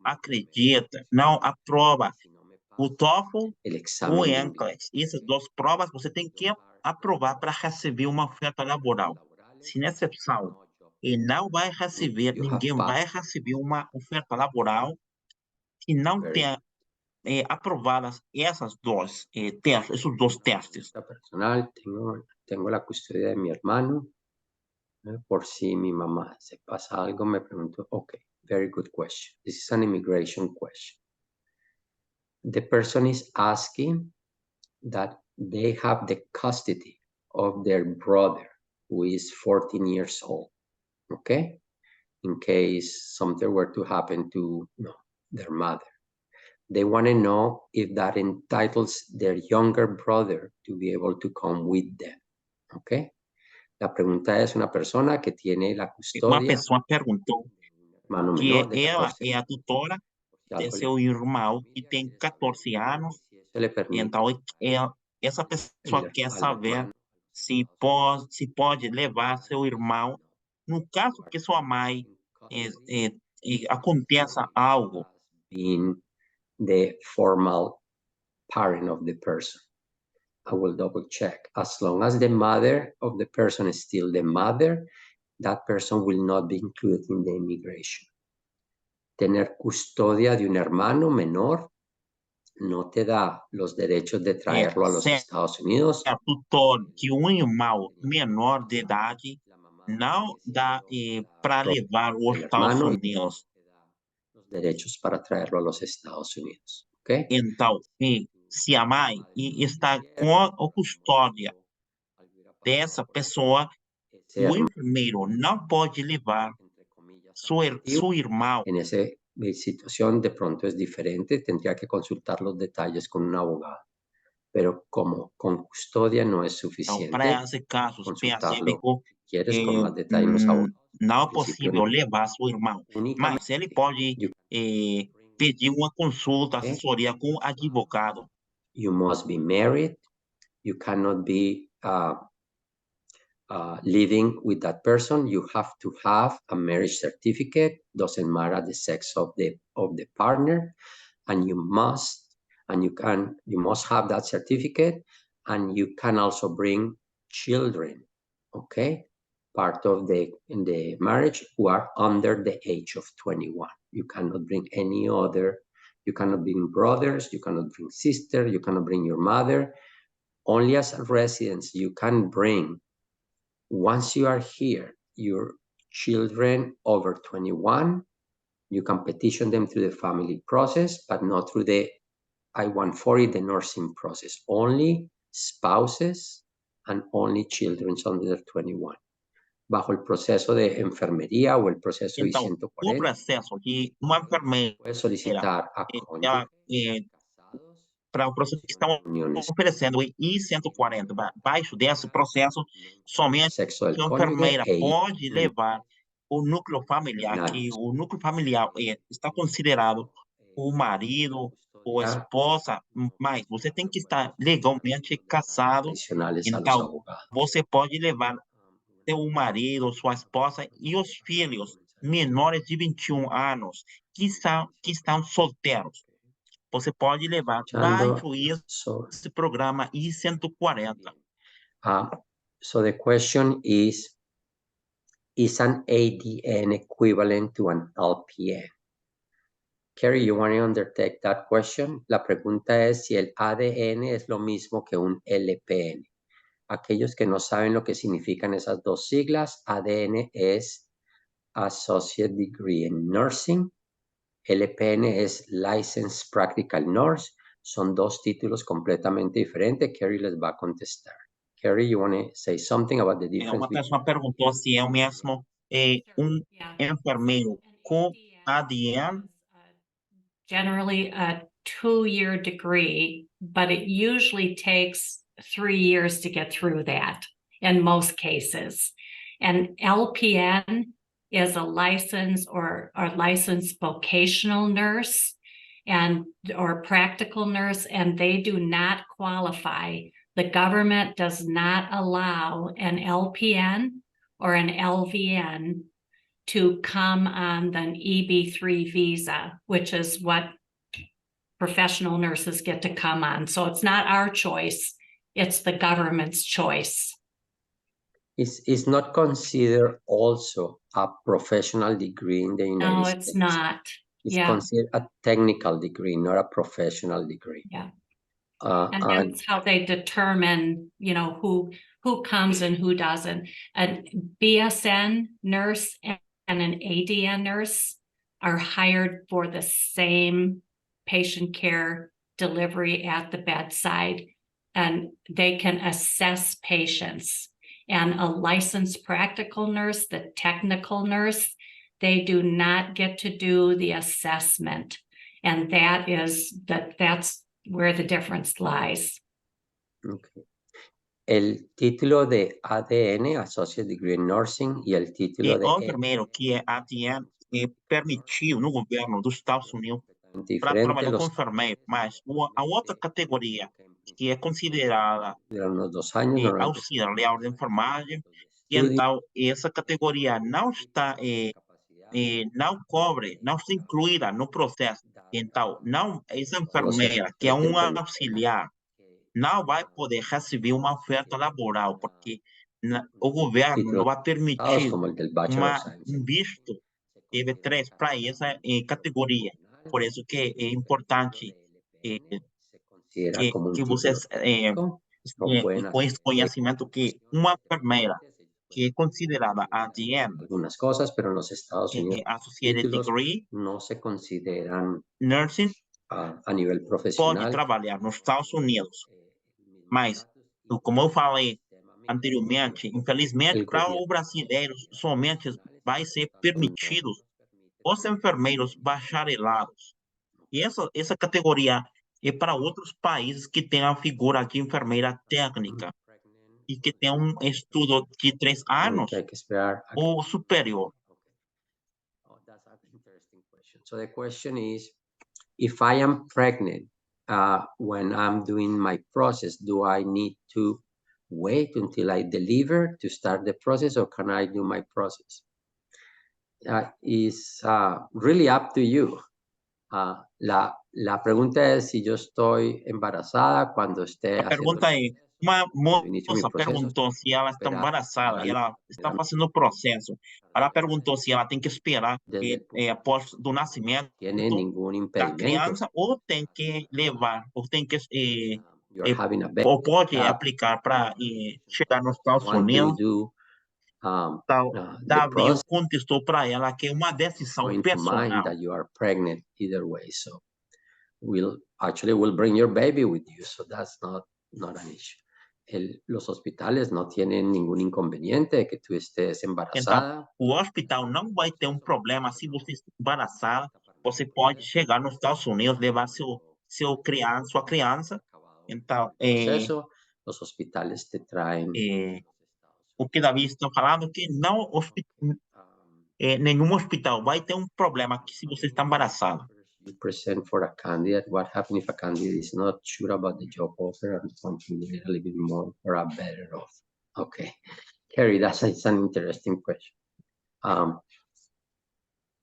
[SPEAKER 2] acredita, não aprova o TOEFL,
[SPEAKER 1] el
[SPEAKER 2] o
[SPEAKER 1] examen de inglés.
[SPEAKER 2] NCLEX. Essas duas provas você tem que aprovar para receber uma oferta laboral. Sem exceção, e não vai receber,
[SPEAKER 1] You have
[SPEAKER 2] ninguém vai
[SPEAKER 1] passed.
[SPEAKER 2] receber uma oferta laboral que não
[SPEAKER 1] Very
[SPEAKER 2] tenha aprovadas esses dois testes.
[SPEAKER 1] Personal, tengo la custodia de mi hermano. Por si mi mamá se pasa algo, me pregunto, okay, very good question. This is an immigration question. The person is asking that they have the custody of their brother who is 14 years old, okay? In case something were to happen to their mother. They want to know if that entitles their younger brother to be able to come with them, okay? La pregunta es una persona que tiene la
[SPEAKER 2] Uma
[SPEAKER 1] custodia
[SPEAKER 2] pessoa perguntou
[SPEAKER 1] de un hermano
[SPEAKER 2] que
[SPEAKER 1] menor de
[SPEAKER 2] ela
[SPEAKER 1] 14
[SPEAKER 2] é a
[SPEAKER 1] años.
[SPEAKER 2] tutora
[SPEAKER 1] Si
[SPEAKER 2] de
[SPEAKER 1] algo le
[SPEAKER 2] seu
[SPEAKER 1] pasa a la
[SPEAKER 2] irmão que
[SPEAKER 1] familia,
[SPEAKER 2] tem
[SPEAKER 1] quiere saber
[SPEAKER 2] 14 anos.
[SPEAKER 1] si eso le permite
[SPEAKER 2] Então, essa pessoa quer
[SPEAKER 1] al
[SPEAKER 2] saber
[SPEAKER 1] hermano
[SPEAKER 2] se pode levar seu irmão, no caso que sua mãe aconteça algo.
[SPEAKER 1] being the formal parent of the person. I will double check. As long as the mother of the person is still the mother, that person will not be included in the immigration. Tener custodia de un hermano menor no te da los derechos de traerlo a los Estados Unidos.
[SPEAKER 2] É tutor que um irmão menor de idade não dá para levar aos Estados Unidos.
[SPEAKER 1] Los derechos para traerlo a los Estados Unidos. ¿Okay?
[SPEAKER 2] Então, se a mãe está com a custódia dessa pessoa, o enfermeiro não pode levar su irmão.
[SPEAKER 1] En esa situación de pronto es diferente, tendría que consultar los detalles con un abogado. Pero como con custodia no es
[SPEAKER 2] Então,
[SPEAKER 1] suficiente,
[SPEAKER 2] para esse caso específico,
[SPEAKER 1] quieres con más detalle los abogados.
[SPEAKER 2] não é possível levar seu irmão, mas ele pode pedir uma consulta, assessoria com um advogado.
[SPEAKER 1] You must be married. You cannot be living with that person. You have to have a marriage certificate. Doesn't matter the sex of the partner, and you must have that certificate, and you can also bring children. Okay, part of the marriage who are under the age of 21. You cannot bring any other. You cannot bring brothers. You cannot bring sisters. You cannot bring your mother. Only as residents you can bring. Once you are here, your children over 21, you can petition them through the family process, but not through the I-140, the nursing process. Only spouses and only children under 21. Bajo el proceso de enfermería o el proceso
[SPEAKER 2] Então,
[SPEAKER 1] I-140,
[SPEAKER 2] o processo de uma enfermeira
[SPEAKER 1] puede solicitar a cónyuges
[SPEAKER 2] para o processo que estão oferecendo o I-140. Abaixo desse processo, somente a enfermeira pode levar o núcleo familiar, que o núcleo familiar está considerado o marido ou a esposa, mas você tem que estar legalmente casado. Então, você pode levar seu marido, sua esposa e os filhos menores de 21 anos que estão solteiros. Você pode levar baixo esse programa I-140.
[SPEAKER 1] So the question is an ADN equivalent to an LPN? Carrie, you want to undertake that question? La pregunta es si el ADN es lo mismo que un LPN. Aquellos que no saben lo que significan esas dos siglas, ADN es Associate Degree in Nursing, LPN es Licensed Practical Nurse, son dos títulos completamente diferentes. Carrie les va a contestar. Carrie, you want to say something about the difference?
[SPEAKER 2] Uma pessoa perguntou se é o mesmo enfermeiro com ADN
[SPEAKER 3] generally a 2-year degree, but it usually takes 3 years to get through that in most cases. And LPN is a licensed or licensed vocational nurse or practical nurse, and they do not qualify. The government does not allow an LPN or an LVN to come on the EB3 visa, which is what professional nurses get to come on. So it's not our choice, it's the government's choice.
[SPEAKER 1] Is not considered also a professional degree in the United States.
[SPEAKER 3] No, it's not.
[SPEAKER 1] It's considered a technical degree, not a professional degree.
[SPEAKER 3] Yeah. And that's how they determine, who comes and who doesn't. A BSN nurse and an ADN nurse are hired for the same patient care delivery at the bedside, and they can assess patients. And a licensed practical nurse, the technical nurse, they do not get to do the assessment. And that's where the difference lies.
[SPEAKER 1] Okay. El título de ADN, Associate Degree in Nursing, y el título de
[SPEAKER 2] o enfermeiro que é ADN é permitido no governo dos Estados Unidos para trabalhar com enfermeiro, mas a outra categoria que é considerada auxiliar de enfermagem, e então essa categoria não está não cobre, não está incluída no processo. Então, essa enfermeira, que é uma auxiliar, não vai poder receber uma oferta laboral, porque o governo não vai permitir um visto EB3 para essa categoria. Por isso que é importante que vocês com esse conhecimento que uma enfermeira que é considerada ADN,
[SPEAKER 1] algunas cosas, pero en los Estados Unidos
[SPEAKER 2] Associated Degree
[SPEAKER 1] no se consideran
[SPEAKER 2] Nursing,
[SPEAKER 1] a nivel profesional.
[SPEAKER 2] Pode trabalhar nos Estados Unidos, mas, como eu falei anteriormente, infelizmente, para os brasileiros, somente vai ser permitidos os enfermeiros bacharelados. E essa categoria é para outros países que têm a figura de enfermeira técnica e que tem um estudo de 3 anos ou superior.
[SPEAKER 1] That's an interesting question. So the question is, if I am pregnant when I'm doing my process, do I need to wait until I deliver to start the process, or can I do my process? Is really up to you. La pregunta es si yo estoy embarazada cuando esté
[SPEAKER 2] A pergunta é, uma moça perguntou se ela está embarazada e ela está fazendo o processo. Ela perguntou se ela tem que esperar após do nascimento da criança ou tem que levar, ou tem que ou pode aplicar para chegar nos Estados Unidos. Então, Davi contestou para ela que é uma decisão pessoal.
[SPEAKER 1] That you are pregnant either way, so we'll bring your baby with you, so that's not an issue. Los hospitales no tienen ningún inconveniente que tú estés embarazada.
[SPEAKER 2] Então, o hospital não vai ter um problema se você está embarazada. Você pode chegar nos Estados Unidos, levar sua criança. Então,
[SPEAKER 1] los hospitales te traen.
[SPEAKER 2] O que Davi está falando que não nenhum hospital vai ter um problema que se você está embarazada.
[SPEAKER 1] You present for a candidate. What happens if a candidate is not sure about the job offer and wants to get a little bit more or a better offer? Okay, Carrie, that's an interesting question.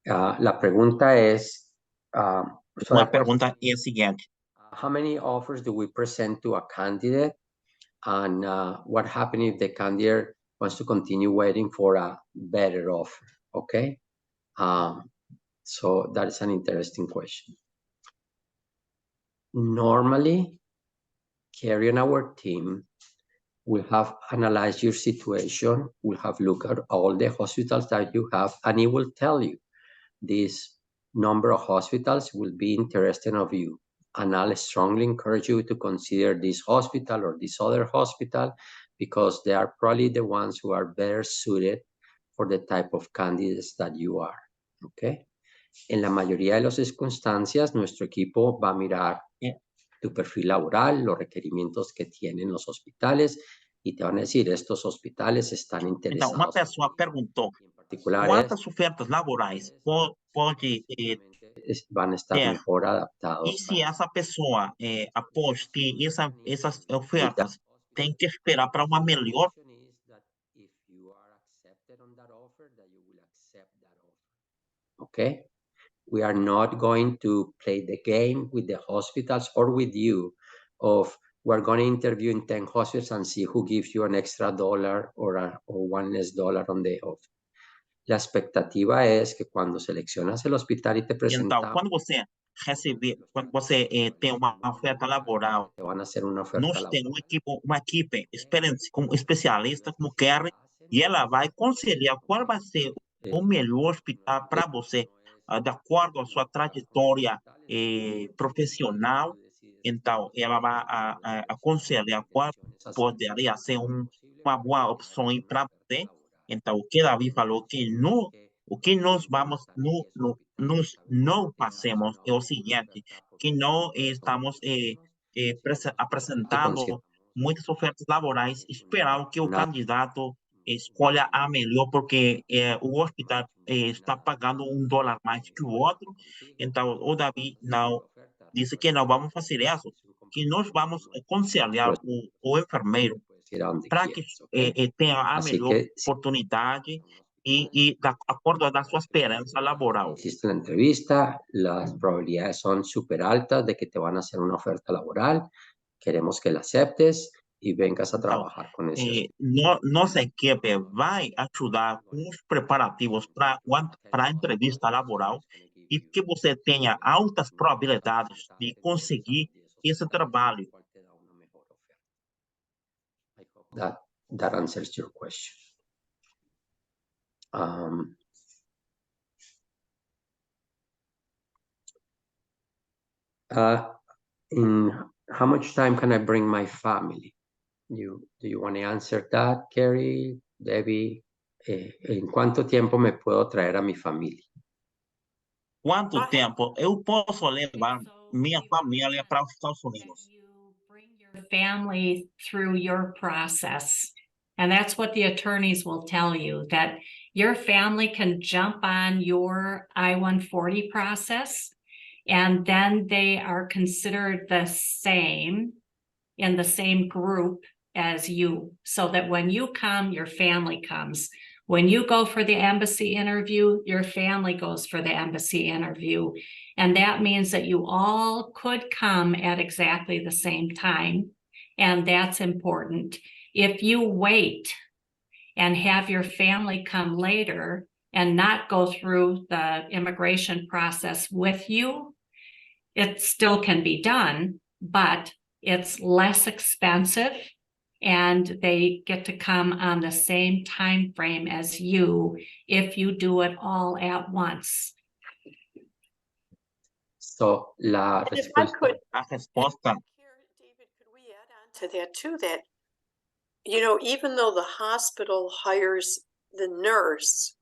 [SPEAKER 1] La pregunta es.
[SPEAKER 2] Uma pergunta é a seguinte:
[SPEAKER 1] how many offers do we present to a candidate, and what happens if the candidate wants to continue waiting for a better offer? Okay. So that is an interesting question. Normally, Carrie and our team will have analyzed your situation, will have looked at all the hospitals that you have, and it will tell you this number of hospitals will be interested of you. And I'll strongly encourage you to consider this hospital or this other hospital, because they are probably the ones who are better suited for the type of candidates that you are. Okay. En la mayoría de las circunstancias, nuestro equipo va a mirar tu perfil laboral, los requerimientos que tienen los hospitales y te van a decir, estos hospitales están interesados.
[SPEAKER 2] Então, uma pessoa perguntou quantas ofertas laborais pode
[SPEAKER 1] van a estar
[SPEAKER 2] ter.
[SPEAKER 1] mejor adaptados.
[SPEAKER 2] E se essa pessoa, após ter essas ofertas, tem que esperar para uma melhor?
[SPEAKER 1] Okay. We are not going to play the game with the hospitals or with you of we're going to interview in 10 hospitals and see who gives you an extra dollar or one less dollar on the offer. La expectativa es que cuando seleccionas el hospital y te presentas,
[SPEAKER 2] então, quando você tem uma oferta laboral,
[SPEAKER 1] te van a hacer una oferta
[SPEAKER 2] nós temos uma equipe com especialista como Kerry, e ela vai conselhar qual vai ser o melhor hospital para você, de acordo com a sua trajetória profissional. Então, ela vai aconselhar qual poderia ser uma boa opção para você. Então, o que Davi falou que o que nós não fazemos é o seguinte, que não estamos apresentando muitas ofertas laborais, esperando que o candidato escolha a melhor, porque o hospital está pagando $1 mais que o outro. Então, o Davi não disse que não vamos fazer isso, que nós vamos aconselhar o enfermeiro para que tenha a melhor oportunidade y de acuerdo a su esperanza laboral.
[SPEAKER 1] Hiciste la entrevista, las probabilidades son súper altas de que te van a hacer una oferta laboral. Queremos que la aceptes y vengas a trabajar con ese.
[SPEAKER 2] Nossa equipe vai ajudar com os preparativos para a entrevista laboral e que você tenha altas probabilidades de conseguir esse trabalho.
[SPEAKER 1] That answers your question. In how much time can I bring my family? Do you want to answer that, Carrie, Debbie? ¿En cuánto tiempo me puedo traer a mi familia?
[SPEAKER 2] Quanto tempo eu posso levar minha família para os Estados Unidos?
[SPEAKER 3] Family through your process. And that's what the attorneys will tell you, that your family can jump on your I-140 process, and then they are considered the same in the same group as you, so that when you come, your family comes. When you go for the embassy interview, your family goes for the embassy interview. And that means that you all could come at exactly the same time. And that's important. If you wait and have your family come later and not go through the immigration process with you, it still can be done, but it's less expensive, and they get to come on the same time frame as you if you do it all at once.
[SPEAKER 1] So la respuesta.
[SPEAKER 4] David, could we add on to that too? That, you know, even though the hospital hires the nurse,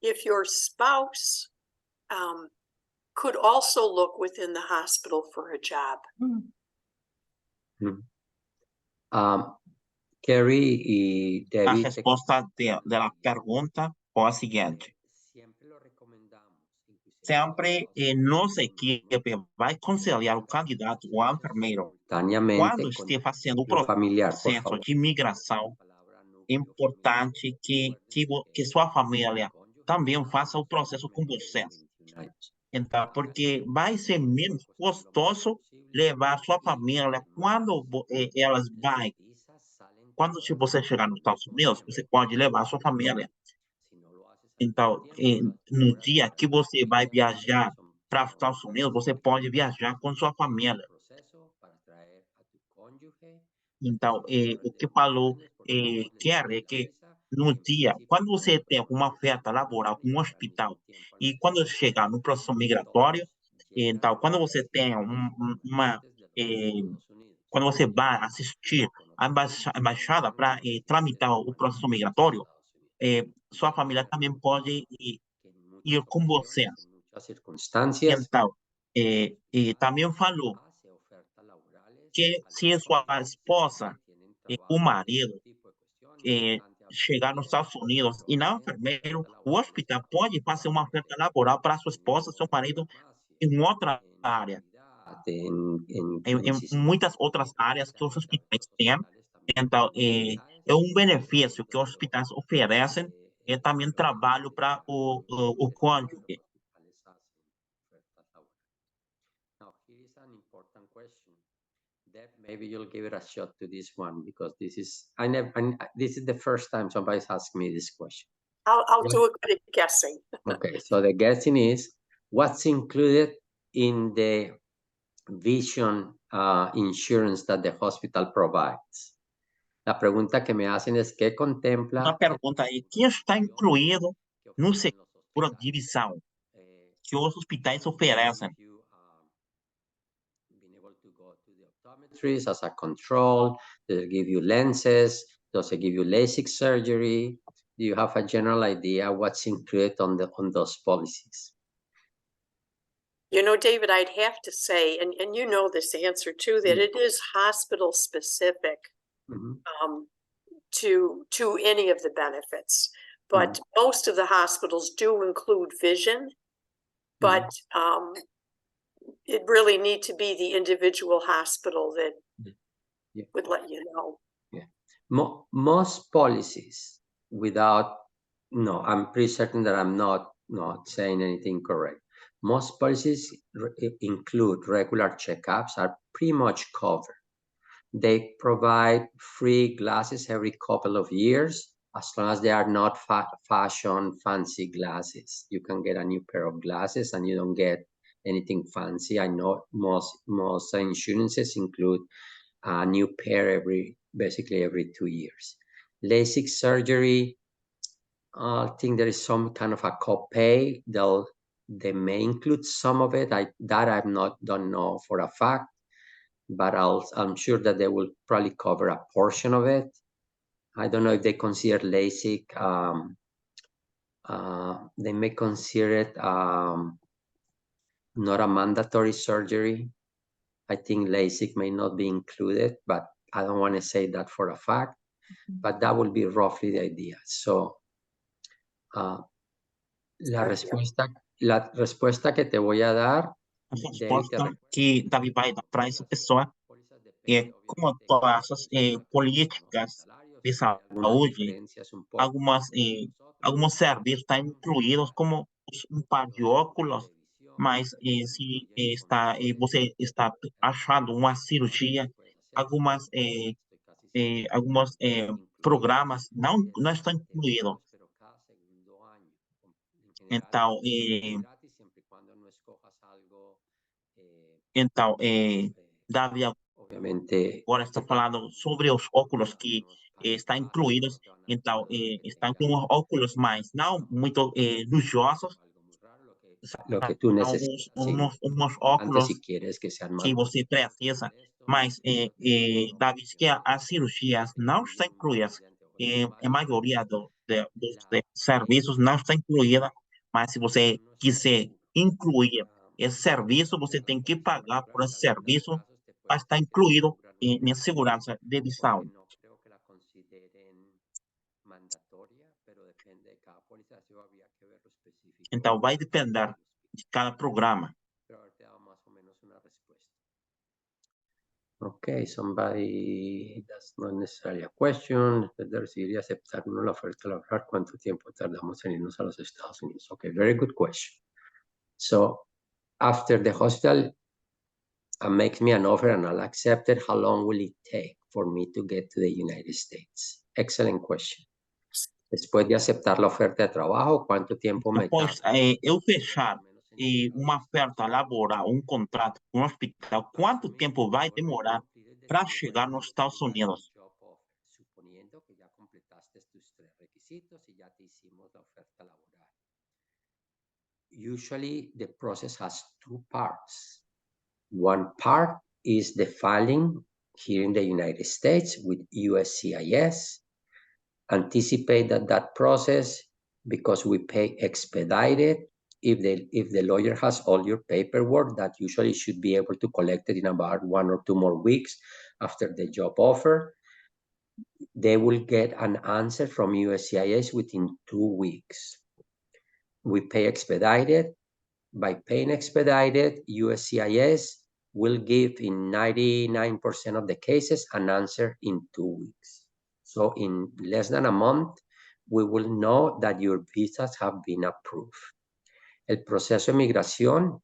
[SPEAKER 4] if your spouse could also look within the hospital for a job.
[SPEAKER 1] Carrie y David.
[SPEAKER 2] A resposta da pergunta é a seguinte. Sempre nossa equipe vai aconselhar o candidato ou enfermeiro quando estiver fazendo o processo de imigração. É importante que sua família também faça o processo com você. Então, porque vai ser menos custoso levar sua família quando elas vai. Quando você chegar nos Estados Unidos, você pode levar sua família. Então, no dia que você vai viajar para os Estados Unidos, você pode viajar com sua família. Então, o que falou Kerry é que no dia, quando você tem uma oferta laboral com um hospital e quando chegar no processo migratório, então, quando você tem quando você vai assistir a embaixada para tramitar o processo migratório, sua família também pode ir com você.
[SPEAKER 1] Circunstâncias.
[SPEAKER 2] Então, e também falou que se sua esposa e o marido chegar nos Estados Unidos e não enfermeiro, o hospital pode fazer uma oferta laboral para sua esposa, seu marido, em outra área, em muitas outras áreas que os hospitais têm. Então, é um benefício que os hospitais oferecem e também trabalho para o cônjuge.
[SPEAKER 1] Now, here is an important question. Deb, maybe you'll give it a shot to this one because this is this is the first time somebody's asked me this question.
[SPEAKER 4] I'll do a good guessing.
[SPEAKER 1] Okay, so the guessing is what's included in the vision insurance that the hospital provides. La pregunta que me hacen es ¿qué contempla?
[SPEAKER 2] Uma pergunta aí, que está incluído no seguro de visão que os hospitais oferecem?
[SPEAKER 1] Being able to go to the optometrist as a control, does it give you lenses? Does it give you LASIK surgery? Do you have a general idea what's included on those policies?
[SPEAKER 4] You know, David, I'd have to say, and you know this answer too, that it is hospital specific to any of the benefits. But most of the hospitals do include vision, but it really need to be the individual hospital that would let you know.
[SPEAKER 1] Most policies I'm pretty certain that I'm not saying anything correct. Most policies include regular checkups, are pretty much covered. They provide free glasses every couple of years, as long as they are not fashion fancy glasses. You can get a new pair of glasses and you don't get anything fancy. I know most insurances include a new pair basically every 2 years. LASIK surgery, I think there is some kind of a copay. They may include some of it. I don't know for a fact, but I'm sure that they will probably cover a portion of it. I don't know if they consider LASIK. They may consider it not a mandatory surgery. I think LASIK may not be included, but I don't want to say that for a fact. But that will be roughly the idea. So, la respuesta que te voy a dar,
[SPEAKER 2] A resposta que Davi vai dar para essa pessoa é como todas as políticas de saúde, alguns serviços estão incluídos como um par de óculos, mas se você está achando uma cirurgia, alguns programas não estão incluídos. Então, Davi agora está falando sobre os óculos que estão incluídos. Então, estão com óculos mais não muito luxuosos.
[SPEAKER 1] Lo que tú necesitas,
[SPEAKER 2] unos óculos
[SPEAKER 1] si quieres que sean
[SPEAKER 2] que você precisa, mas Davi diz que as cirurgias não estão incluídas. A maioria dos serviços não está incluída, mas se você quiser incluir esse serviço, você tem que pagar por esse serviço para estar incluído na segurança de visão. Então, vai depender de cada programa.
[SPEAKER 1] Okay, somebody, that's not necessarily a question. Decidiría aceptar uno la oferta laboral. ¿Cuánto tiempo tardamos en irnos a los Estados Unidos? Okay, very good question. So, after the hospital makes me an offer and I'll accept it, how long will it take for me to get to the United States? Excellent question. Después de aceptar la oferta de trabajo, ¿cuánto tiempo me
[SPEAKER 2] Depois, eu fechar uma oferta laboral, um contrato com um hospital, quanto tempo vai demorar para chegar nos Estados Unidos?
[SPEAKER 1] Suponiendo que ya completaste tus 3 requisitos y ya te hicimos la oferta laboral. Usually, the process has 2 parts. One part is the filing here in the United States with USCIS. Anticipate that process because we pay expedited. If the lawyer has all your paperwork, that usually should be able to collect it in about 1 or 2 more weeks after the job offer. They will get an answer from USCIS within 2 weeks. We pay expedited. By paying expedited, USCIS will give in 99% of the cases an answer in 2 weeks. So in less than a month, we will know that your visas have been approved. El proceso de migración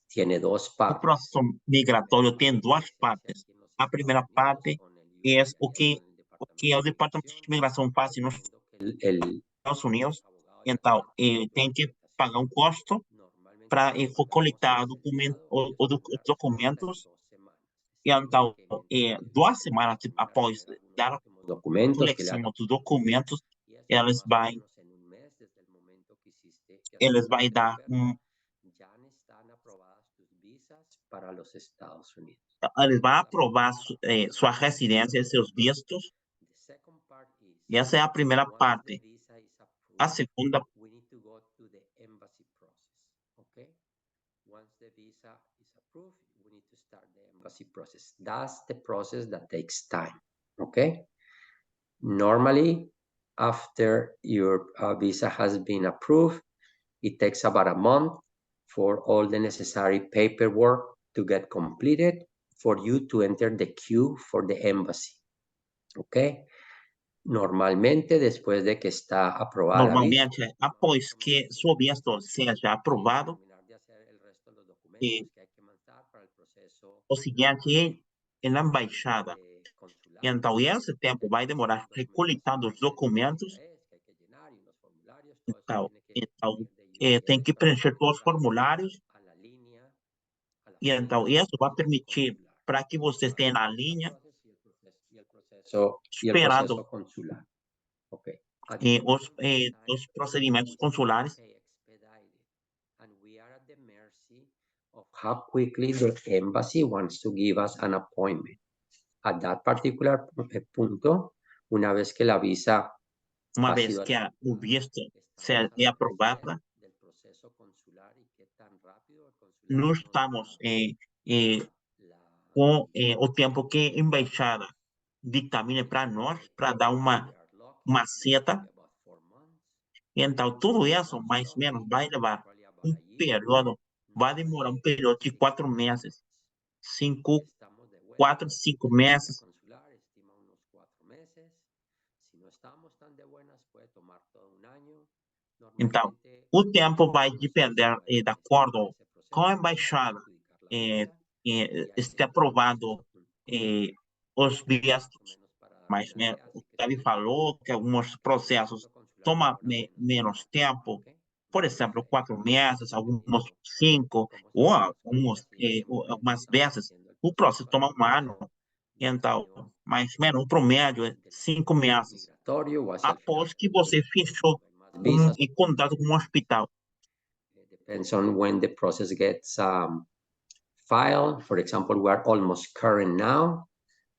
[SPEAKER 1] tiene dos
[SPEAKER 2] O
[SPEAKER 1] partes.
[SPEAKER 2] processo migratório tem duas partes. A primeira parte é o que o Departamento de Imigração faz nos Estados Unidos. Então, tem que pagar um custo para coletar os documentos. E então, 2 semanas após dar a coleção dos documentos, eles vai dar eles vão aprovar sua residência e seus vistos. E essa é a primeira parte. A segunda
[SPEAKER 1] Once the visa is approved, we need to start the embassy process. That's the process that takes time. Okay. Normally, after your visa has been approved, it takes about a month for all the necessary paperwork to get completed for you to enter the queue for the embassy. Okay. Normalmente, después de que está aprobada
[SPEAKER 2] Normalmente, após que seu visto seja aprovado, o seguinte é na embaixada. Então, esse tempo vai demorar recoletando os documentos. Então tem que preencher todos os formulários. E então, isso vai permitir para que você esteja na linha esperando os procedimentos consulares.
[SPEAKER 1] And we are at the mercy of how quickly the embassy wants to give us an appointment. At that particular punto, una vez que la visa
[SPEAKER 2] Uma vez que o visto seja aprovado, nós estamos com o tempo que a embaixada dictamina para nós, para dar uma seta. Então, tudo isso, mais ou menos, vai levar vai demorar um período de 4 meses, 4, 5 meses. Então, o tempo vai depender de acordo com a embaixada está aprovado os vistos. Mas o Davi falou que alguns processos tomam menos tempo, por exemplo, 4 meses, alguns 5, ou algumas vezes o processo toma 1 ano. Então, mais ou menos, um promédio é 5 meses. Após que você fechou um contrato com um hospital.
[SPEAKER 1] Depends on when the process gets filed. For example, we are almost current now,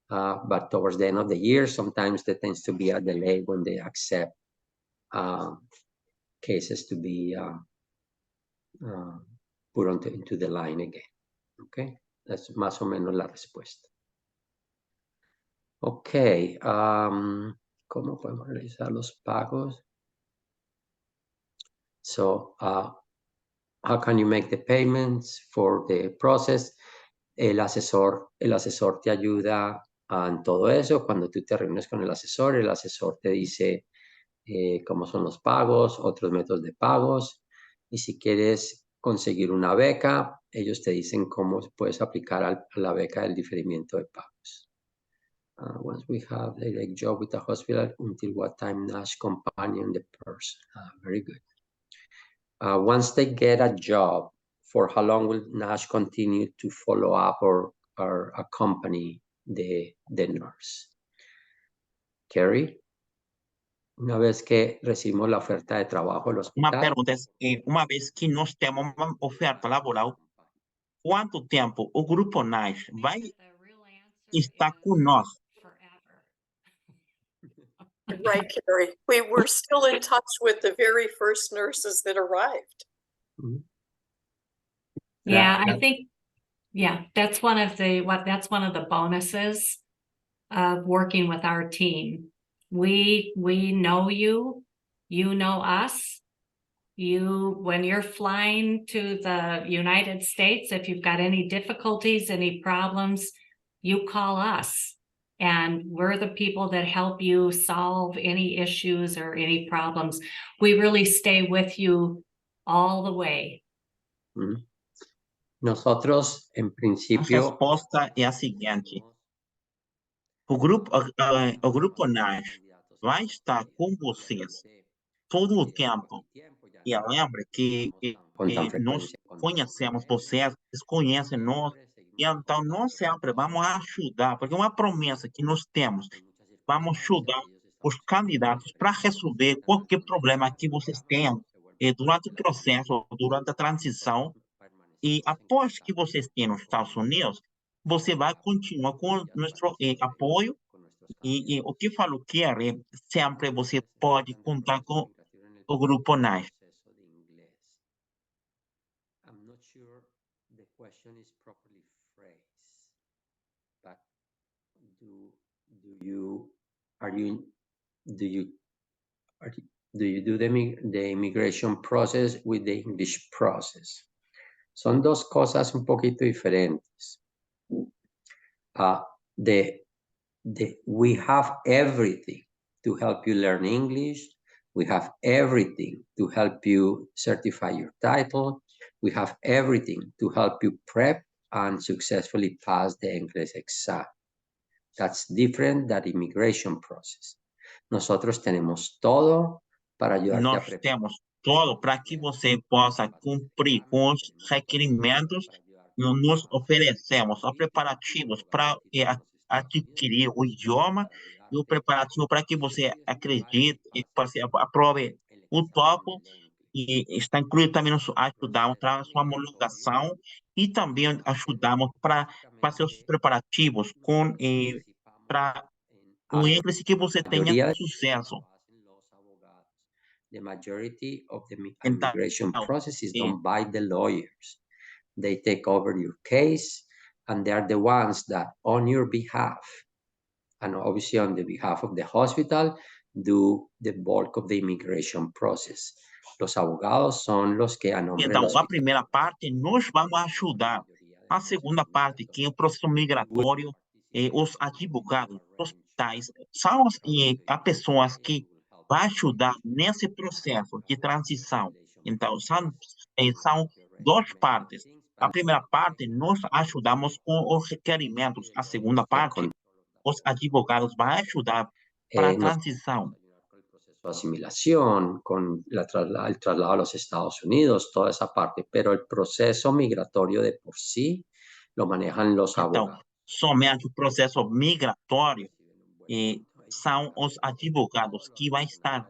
[SPEAKER 1] but towards the end of the year, sometimes there tends to be a delay when they accept cases to be put into the line again. Okay, that's más o menos la respuesta. Okay, ¿cómo podemos realizar los pagos? So, how can you make the payments for the process? El asesor te ayuda en todo eso. Cuando tú te reúnes con el asesor te dice cómo son los pagos, otros métodos de pagos. Y si quieres conseguir una beca, ellos te dicen cómo puedes aplicar a la beca del diferimiento de pagos. Once we have a direct job with the hospital, until what time NASH companion the person. Very good. Once they get a job, for how long will NASH continue to follow up or accompany the nurse? Carrie, una vez que recibimos la oferta de trabajo del hospital.
[SPEAKER 2] Uma pergunta é, uma vez que nós temos uma oferta laboral, quanto tempo o grupo NASH vai estar conosco?
[SPEAKER 4] Right, Carrie. We were still in touch with the very first nurses that arrived.
[SPEAKER 3] Yeah, I think, that's one of the bonuses of working with our team. We know you, you know us. When you're flying to the United States, if you've got any difficulties, any problems, you call us. And we're the people that help you solve any issues or any problems. We really stay with you all the way.
[SPEAKER 1] Nosotros, en
[SPEAKER 2] A
[SPEAKER 1] principio,
[SPEAKER 2] resposta é a seguinte: o grupo NAS vai estar com vocês todo o tempo. E lembre que
[SPEAKER 1] con tan
[SPEAKER 2] nós
[SPEAKER 1] frecuencia.
[SPEAKER 2] conhecemos vocês, vocês conhecem nós, e então nós sempre vamos ajudar, porque é uma promessa que nós temos, vamos ajudar os candidatos para resolver qualquer problema que vocês tenham durante o processo, durante a transição, e após que vocês tenham nos Estados Unidos, você vai continuar com o nosso apoio, e o que falou Kerry, sempre você pode contar com o grupo NAS.
[SPEAKER 1] I'm not sure the question is properly phrased, but do you do the immigration process with the English process? Son dos cosas un poquito diferentes. We have everything to help you learn English. We have everything to help you certify your title. We have everything to help you prep and successfully pass the English exam. That's different than the immigration process. Nosotros tenemos todo para ayudarte a
[SPEAKER 2] Nós
[SPEAKER 1] preparar.
[SPEAKER 2] temos todo para que você possa cumprir com os requerimentos. Nós oferecemos os preparativos para adquirir o idioma e o preparativo para que você acredite e aprove o TOEFL, e está incluído também nós ajudamos para a sua homologação e também ajudamos para fazer os preparativos para o inglês que você tenha sucesso.
[SPEAKER 1] The majority of the
[SPEAKER 2] Então,
[SPEAKER 1] immigration process is done by the lawyers. They take over your case, and they are the ones that, on your behalf, and obviously on the behalf of the hospital, do the bulk of the immigration process. Los abogados son los que, a nombre del
[SPEAKER 2] Então, a
[SPEAKER 1] hospital,
[SPEAKER 2] primeira parte, nós vamos ajudar. A segunda parte, que é o processo migratório, os advogados, os hospitais, são as pessoas que vão ajudar nesse processo de transição. Então, são duas partes. A primeira parte, nós ajudamos com os requerimentos. A segunda parte, os advogados vão ajudar para a transição.
[SPEAKER 1] asimilación, con el traslado a los Estados Unidos, toda esa parte, pero el proceso migratorio de por sí lo manejan los abogados.
[SPEAKER 2] Então, somente o processo migratório são os advogados que vão estar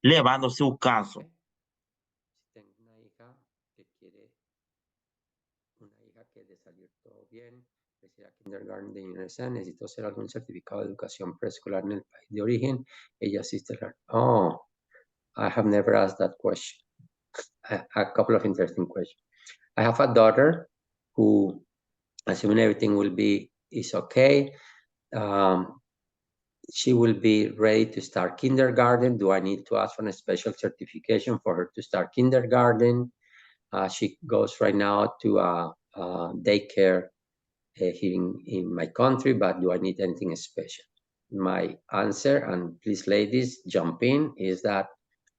[SPEAKER 2] levando o seu caso.
[SPEAKER 1] Kindergarten de universidad, necesito hacer algún certificado de educación preescolar en el país de origen. Ella asiste a I have never asked that question. A couple of interesting questions. I have a daughter who, assuming everything is okay, she will be ready to start kindergarten. Do I need to ask for a special certification for her to start kindergarten? She goes right now to a daycare here in my country, but do I need anything special? My answer, and please ladies jump in, is that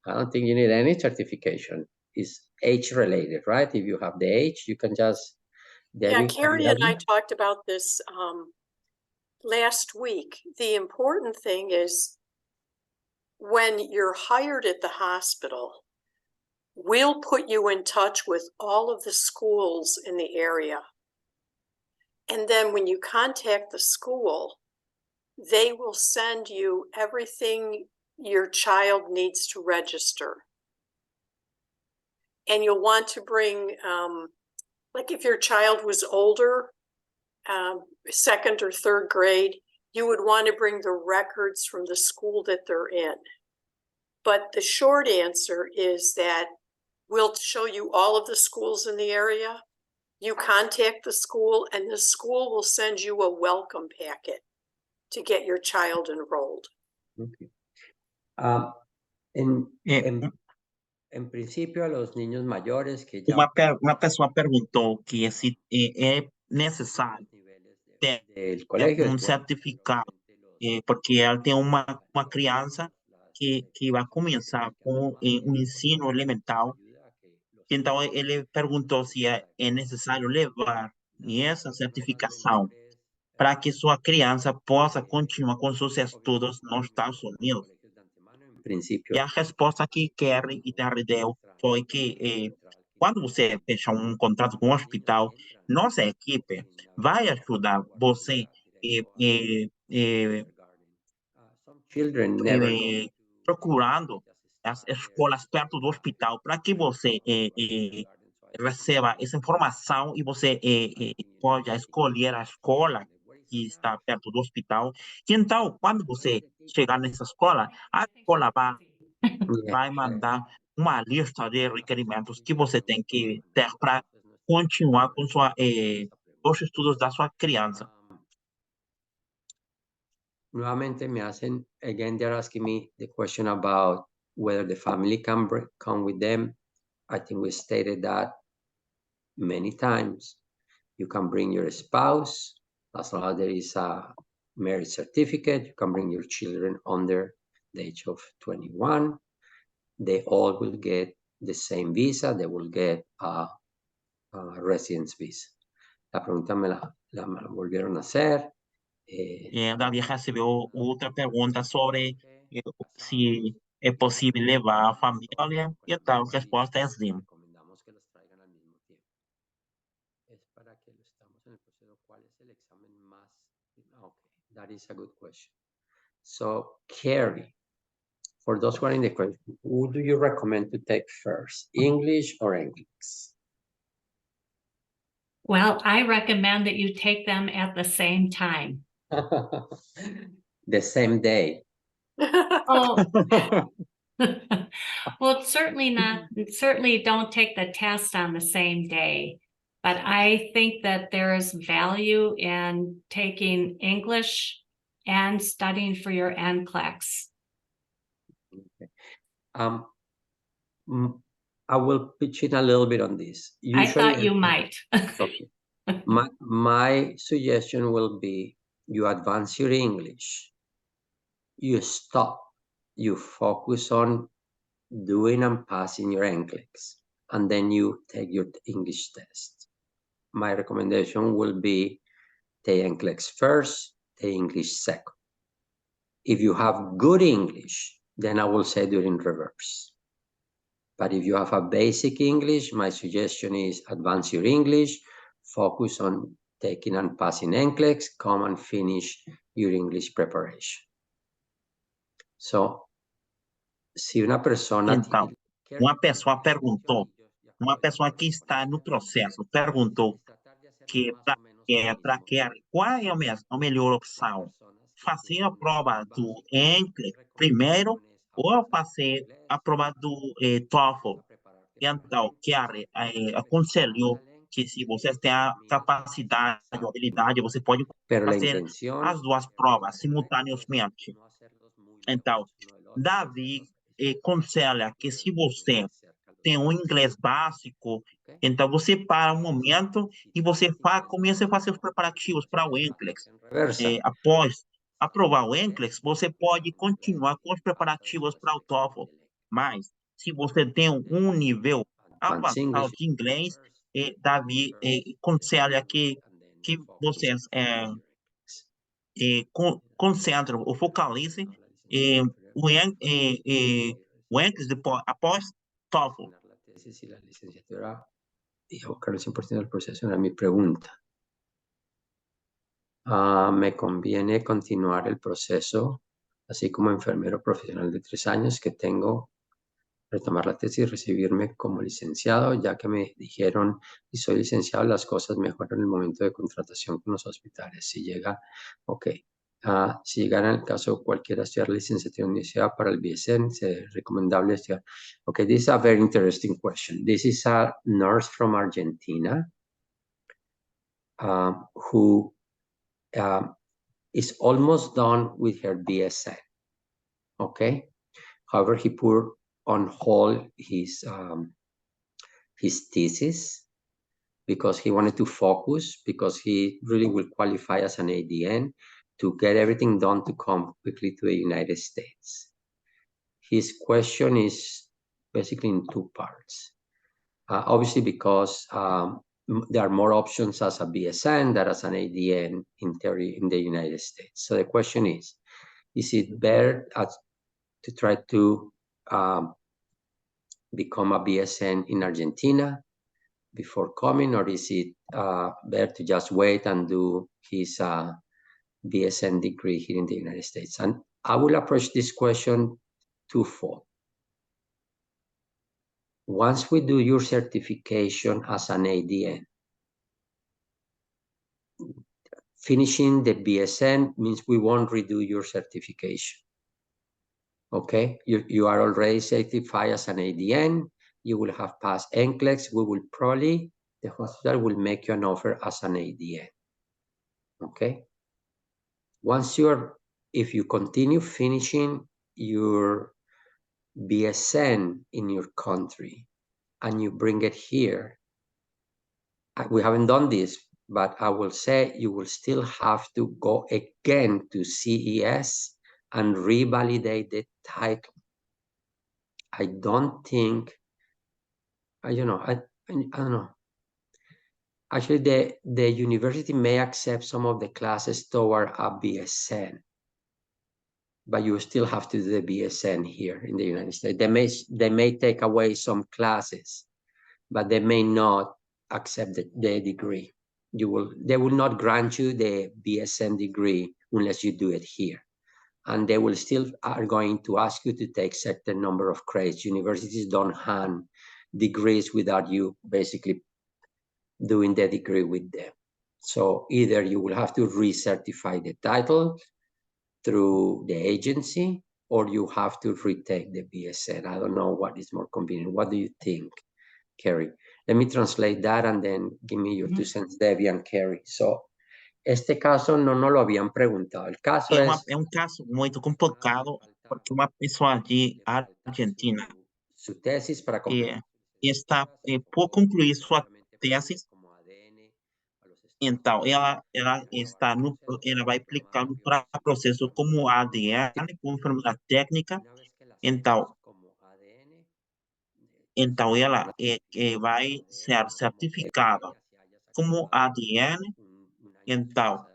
[SPEAKER 1] I don't think you need any certification. It's age related, right? If you have the age, you can just...
[SPEAKER 4] Yeah, Carrie and I talked about this last week. The important thing is when you're hired at the hospital, we'll put you in touch with all of the schools in the area. And then when you contact the school, they will send you everything your child needs to register. And you'll want to bring, like if your child was older, second or third grade, you would want to bring the records from the school that they're in. But the short answer is that we'll show you all of the schools in the area. You contact the school and the school will send you a welcome packet to get your child enrolled.
[SPEAKER 1] Okay. En principio, a los niños mayores que ya
[SPEAKER 2] Uma pessoa perguntou que se é necessário ter
[SPEAKER 1] del colegio,
[SPEAKER 2] um certificado, porque ela tem uma criança que vai começar com um ensino elemental. Então, ele perguntou se é necessário levar essa certificação para que sua criança possa continuar com seus estudos nos Estados Unidos. E a resposta que Kerry e Terry deu foi que quando você fecha um contrato com um hospital, nossa equipe vai ajudar você procurando as escolas perto do hospital para que você receba essa informação e você pode escolher a escola que está perto do hospital. E então, quando você chegar nessa escola, a escola vai mandar uma lista de requerimentos que você tem que ter para continuar com os estudos da sua criança.
[SPEAKER 1] Nuevamente me hacen, again, they're asking me the question about whether the family can come with them. I think we stated that many times. You can bring your spouse, as long as there is a marriage certificate. You can bring your children under the age of 21. They all will get the same visa. They will get a residence visa. La pregunta me la volvieron a hacer.
[SPEAKER 2] Davi recebeu outra pergunta sobre se é possível levar a família, e então a resposta é sim.
[SPEAKER 1] Recomendamos que los traigan al mismo tiempo. Es para que estamos en el proceso. ¿Cuál es el examen más? Okay, that is a good question. So, Carrie, for those who are in the question, who do you recommend to take first, English or English?
[SPEAKER 3] Well, I recommend that you take them at the same time.
[SPEAKER 1] The same day.
[SPEAKER 3] Oh, well, certainly don't take the test on the same day. But I think that there is value in taking English and studying for your NCLEX.
[SPEAKER 1] Okay. I will pitch in a little bit on this.
[SPEAKER 3] I thought you might.
[SPEAKER 1] Okay. My suggestion will be you advance your English. You stop. You focus on doing and passing your NCLEX, and then you take your English test. My recommendation will be take NCLEX first, take English second. If you have good English, then I will say do it in reverse. But if you have a basic English, my suggestion is advance your English, focus on taking and passing NCLEX, come and finish your English preparation. So, se uma pessoa...
[SPEAKER 2] Então, uma pessoa perguntou, uma pessoa que está no processo, perguntou que para qual é a melhor opção? Fazer a prova do NCLEX primeiro ou fazer a prova do TOEFL? Então, Chiara aconselhou que se você tem a capacidade ou habilidade, você pode fazer as duas provas simultaneamente. Então, Davi aconselha que se você tem um inglês básico, então você para um momento e você começa a fazer os preparativos para o NCLEX. Após aprovar o NCLEX, você pode continuar com os preparativos para o TOEFL. Mas, se você tem um nível avançado de inglês, Davi aconselha que vocês concentram ou focalizem o NCLEX após TOEFL.
[SPEAKER 1] La tesis y la licenciatura y abocar el 100% del proceso era mi pregunta. Me conviene continuar el proceso, así como enfermero profesional de 3 años que tengo, retomar la tesis y recibirme como licenciado, ya que me dijeron, si soy licenciado, las cosas mejoran en el momento de contratación con los hospitales. Si llega, ok, Si llegara el caso cualquiera estudiar licenciatura en universidad para el BSN, es recomendable estudiar. Okay, this is a very interesting question. This is a nurse from Argentina who is almost done with her BSN. Okay, however, he put on hold his thesis because he wanted to focus, because he really will qualify as an ADN to get everything done to come quickly to the United States. His question is basically in two parts. Obviously, because there are more options as a BSN than as an ADN in theory in the United States. So the question is it better to try to become a BSN in Argentina before coming, or is it better to just wait and do his BSN degree here in the United States? And I will approach this question twofold. Once we do your certification as an ADN, finishing the BSN means we won't redo your certification. Okay, you are already certified as an ADN. You will have passed NCLEX. The hospital will make you an offer as an ADN. Okay. If you continue finishing your BSN in your country and you bring it here, we haven't done this, but I will say you will still have to go again to CES and revalidate the title. I don't think, I don't know. Actually, the university may accept some of the classes toward a BSN, but you still have to do the BSN here in the United States. They may take away some classes, but they may not accept the degree. They will not grant you the BSN degree unless you do it here. And they will still are going to ask you to take certain number of credits. Universities don't hand degrees without you basically doing the degree with them. So either you will have to recertify the title through the agency, or you have to retake the BSN. I don't know what is more convenient. What do you think, Carrie? Let me translate that and then give me your 2 cents, Debbie and Carrie. So, este caso no nos lo habían preguntado. El caso
[SPEAKER 2] é um caso muito complicado, porque uma pessoa de Argentina
[SPEAKER 1] su tesis para
[SPEAKER 2] está por concluir sua tese, então ela vai aplicar no processo como ADN, como enfermeira técnica, então ela vai ser certificada como ADN. Então,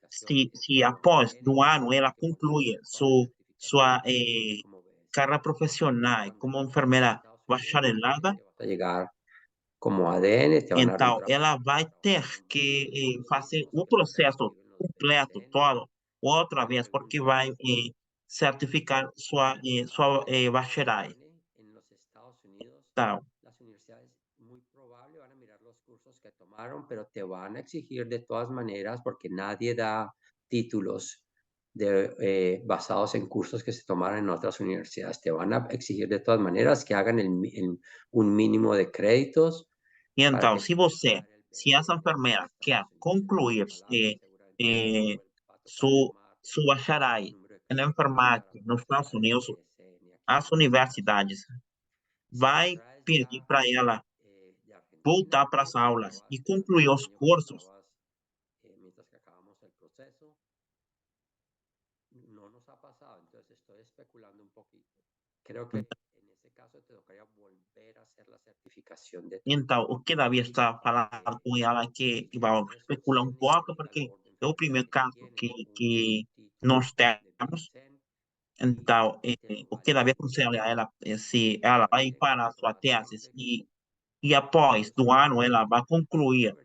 [SPEAKER 2] se após do ano ela concluir sua carreira profissional como enfermeira bacharelada,
[SPEAKER 1] como ADN,
[SPEAKER 2] então ela vai ter que fazer o processo completo todo outra vez, porque vai certificar sua bacharel. Então,
[SPEAKER 1] las universidades muy probable van a mirar los cursos que tomaron, pero te van a exigir de todas maneras, porque nadie da títulos basados en cursos que se tomaron en otras universidades. Te van a exigir de todas maneras que hagan un mínimo de créditos.
[SPEAKER 2] Então, se essa enfermeira quer concluir sua bacharel em enfermagem nos Estados Unidos, as universidades vai pedir para ela voltar para as aulas e concluir os cursos.
[SPEAKER 1] Mientras que acabamos el proceso, no nos ha pasado, entonces estoy especulando un poquito. Creo que en ese caso te tocaría volver a hacer la certificación de.
[SPEAKER 2] Então, o que Davi está falando com ela é que vai especular um pouco, porque é o primeiro caso que nós temos. Então, o que Davi aconselha a ela é se ela vai para a sua tese e após do ano ela vai concluir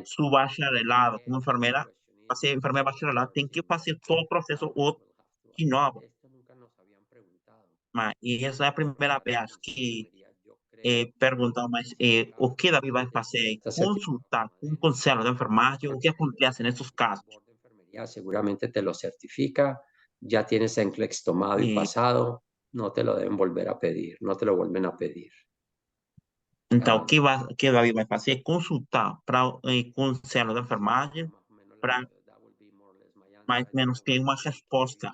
[SPEAKER 2] su bacharelado como enfermeira, para ser enfermeira bacharelado tem que fazer todo o processo outro de novo. Mas essa é a primeira vez que perguntar, mas o que Davi vai fazer? Consultar com o conselho de enfermagem o que acontece nesses casos.
[SPEAKER 1] Seguramente te lo certifica, ya tienes NCLEX tomado y pasado, no te lo deben volver a pedir, no te lo vuelven a pedir.
[SPEAKER 2] Então, o que Davi vai fazer? Consultar para o conselho de enfermagem para mais ou menos ter uma resposta.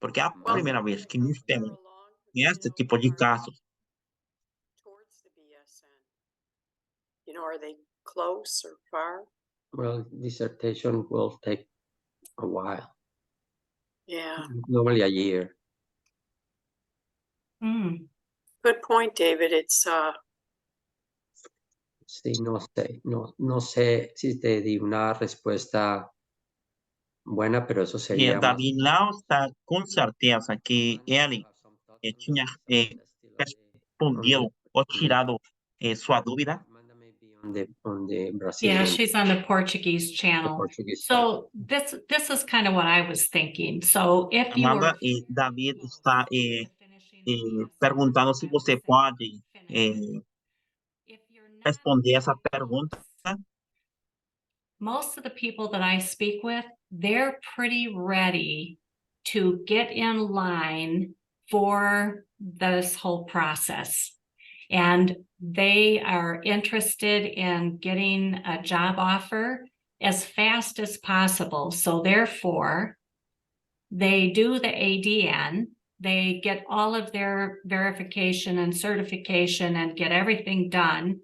[SPEAKER 2] Porque é a primeira vez que nós temos este tipo de casos.
[SPEAKER 4] Towards the BSN. You know, are they close or far?
[SPEAKER 1] Well, dissertation will take a while.
[SPEAKER 4] Yeah.
[SPEAKER 1] Normally a year.
[SPEAKER 4] Good point, David. It's
[SPEAKER 1] Sí, no sé si te di una respuesta buena, pero eso sería más.
[SPEAKER 2] Davi não está com certeza que ele tinha respondido ou tirado sua dúvida.
[SPEAKER 1] On the Brazilian.
[SPEAKER 3] Yeah, she's on the Portuguese channel.
[SPEAKER 1] Portuguese
[SPEAKER 3] So this is kind of what I was thinking. So if you
[SPEAKER 2] Amanda,
[SPEAKER 3] were
[SPEAKER 2] David está perguntando se você pode responder essa pergunta.
[SPEAKER 3] Most of the people that I speak with, they're pretty ready to get in line for this whole process. And they are interested in getting a job offer as fast as possible. So therefore, they do the ADN, they get all of their verification and certification and get everything done.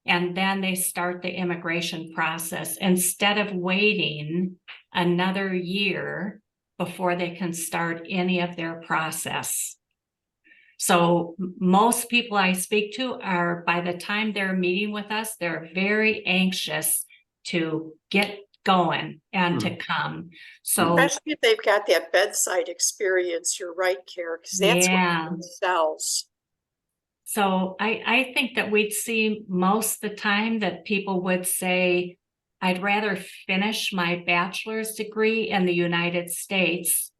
[SPEAKER 3] And then they start the immigration process instead of waiting another year before they can start any of their process. So most people I speak to are, by the time they're meeting with us, they're very anxious to get going and to come. So
[SPEAKER 4] especially if they've got that bedside experience. You're right, Kara, because that's what sells.
[SPEAKER 3] So I think that we'd see most of the time that people would say, I'd rather finish my bachelor's degree in the United States.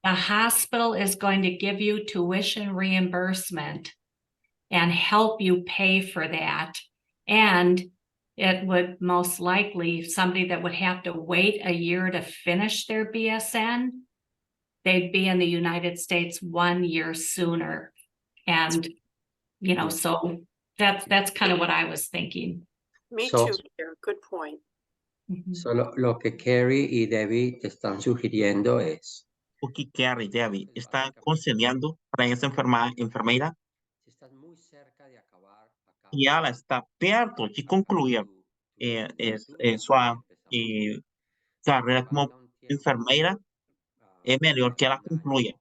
[SPEAKER 3] The hospital is going to give you tuition reimbursement and help you pay for that. And it would most likely, somebody that would have to wait a year to finish their BSN, they'd be in the United States 1 year sooner. And, you know, so that's kind of what I was thinking.
[SPEAKER 4] Me too, Kara. Good point.
[SPEAKER 1] So lo que Carrie y Debbie te están sugiriendo es
[SPEAKER 2] o que Carrie e Debbie está aconselhando para essa enfermeira e ela está perto de concluir sua carreira como enfermeira, é melhor que ela conclua.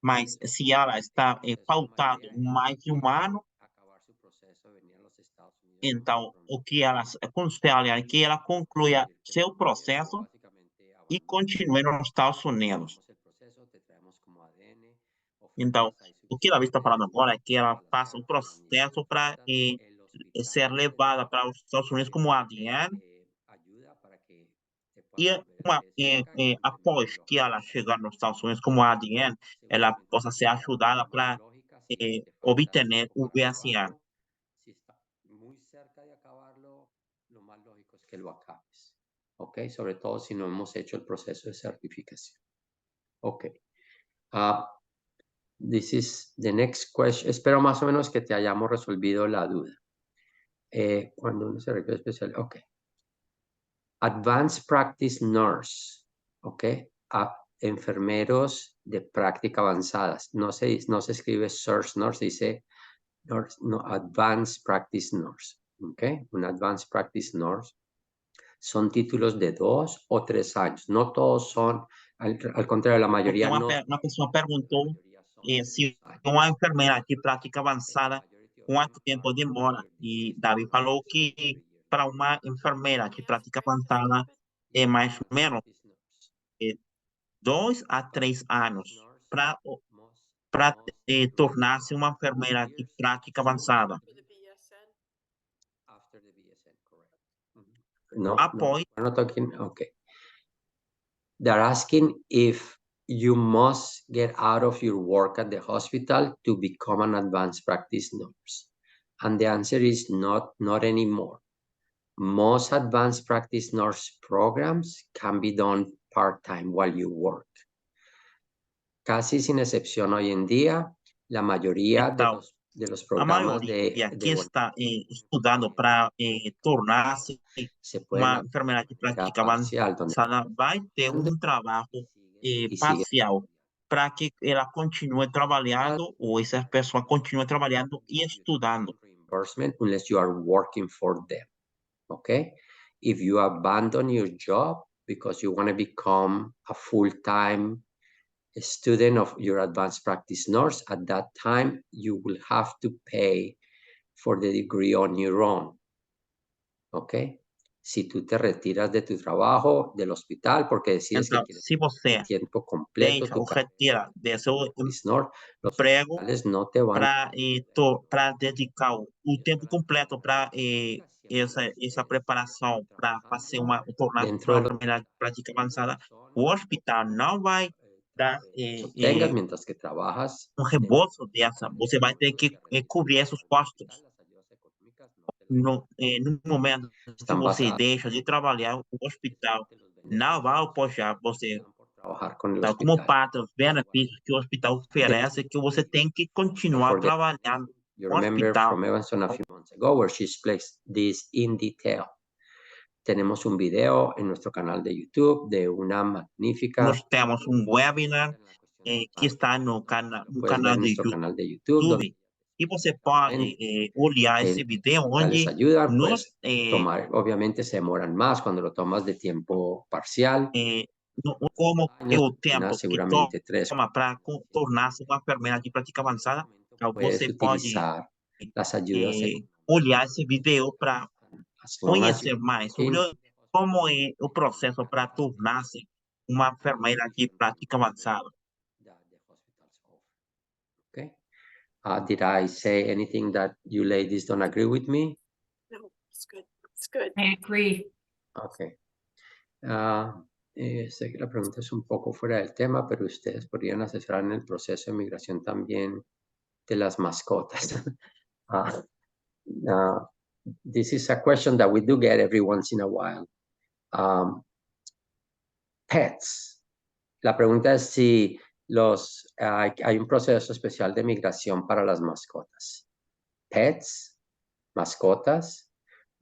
[SPEAKER 2] Mas se ela está pautado mais de 1 ano, então o que ela aconselha é que ela conclua seu processo e continue nos Estados Unidos. Então, o que ela está falando agora é que ela faça um processo para ser levada para os Estados Unidos como ADN e após que ela chegar nos Estados Unidos como ADN, ela possa ser ajudada para obter o BSN.
[SPEAKER 1] muy cerca de acabarlo, lo más lógico es que lo acabes. ¿Ok? Sobre todo si no hemos hecho el proceso de certificación. Ok. This is the next question. Espero más o menos que te hayamos resolvido la duda. Cuando uno se requiere especial, ok. Advanced Practice Nurse, ok. Enfermeros de práctica avanzadas. No se escribe Source Nurse, dice nurse, no, Advanced Practice Nurse, ok. Un Advanced Practice Nurse son títulos de 2 o 3 años. No todos son, al contrario, la mayoría no.
[SPEAKER 2] Uma pessoa perguntou se uma enfermeira de prática avançada, quanto tempo demora? E Davi falou que para uma enfermeira de prática avançada é mais ou menos 2 a 3 anos para tornar-se uma enfermeira de prática avançada.
[SPEAKER 1] No, we're not talking, okay. They're asking if you must get out of your work at the hospital to become an advanced practice nurse? And the answer is not anymore. Most advanced practice nurse programs can be done part-time while you work. Casi sin excepción hoy en día, la mayoría de los
[SPEAKER 2] A
[SPEAKER 1] programas
[SPEAKER 2] maioria que está estudando para tornar-se
[SPEAKER 1] se
[SPEAKER 2] uma
[SPEAKER 1] pueden
[SPEAKER 2] enfermedade de prática
[SPEAKER 1] parcial, donde
[SPEAKER 2] avançada vai ter trabalho
[SPEAKER 1] y sigue
[SPEAKER 2] parcial para que ela continue trabalhando ou essa pessoa continue trabalhando e estudando.
[SPEAKER 1] reimbursement unless you are working for them. Okay? If you abandon your job because you want to become a full-time student of your advanced practice nurse, at that time you will have to pay for the degree on your own. Okay? Si tú te retiras de tu trabajo, del hospital, porque decides
[SPEAKER 2] Então,
[SPEAKER 1] que quieres
[SPEAKER 2] se você
[SPEAKER 1] tiempo completo,
[SPEAKER 2] deixa ou retira de seu
[SPEAKER 1] nurse, los
[SPEAKER 2] emprego
[SPEAKER 1] hospitales no te van
[SPEAKER 2] para dedicar o tempo completo para essa preparação para fazer tornar
[SPEAKER 1] dentro
[SPEAKER 2] uma
[SPEAKER 1] de los
[SPEAKER 2] enfermidade de prática avançada, o hospital não vai dar
[SPEAKER 1] obtengas mientras que trabajas.
[SPEAKER 2] reembolso dessa, você vai ter que cobrir esses custos. No momento que você deixa de trabalhar, o hospital não vai apoiar você.
[SPEAKER 1] Trabajar con el
[SPEAKER 2] Tal como
[SPEAKER 1] hospital.
[SPEAKER 2] parte dos benefícios que o hospital oferece, que você tem que continuar trabalhando
[SPEAKER 1] You
[SPEAKER 2] no
[SPEAKER 1] remember
[SPEAKER 2] hospital.
[SPEAKER 1] from Evanson a few months ago where she explains this in detail. Tenemos un video en nuestro canal de YouTube de una magnífica.
[SPEAKER 2] Nós temos webinar que está no canal de
[SPEAKER 1] canal de YouTube,
[SPEAKER 2] YouTube. E você pode olhar esse vídeo onde
[SPEAKER 1] ayudan,
[SPEAKER 2] nós
[SPEAKER 1] tomar, obviamente se demoran más cuando lo tomas de tiempo parcial.
[SPEAKER 2] Como é o tempo que
[SPEAKER 1] seguramente 3
[SPEAKER 2] toma para tornar-se uma enfermedade de prática avançada, você pode
[SPEAKER 1] las ayudas
[SPEAKER 2] olhar esse vídeo para conhecer mais sobre como é o processo para tornar-se uma enfermeira de prática avançada.
[SPEAKER 1] Okay. Did I say anything that you ladies don't agree with me?
[SPEAKER 4] No, it's good. It's good.
[SPEAKER 3] I agree.
[SPEAKER 1] Okay. Sé que la pregunta es un poco fuera del tema, pero ustedes podrían asesorar en el proceso de migración también de las mascotas. This is a question that we do get every once in a while. Pets. La pregunta es si hay un proceso especial de migración para las mascotas. Pets, mascotas,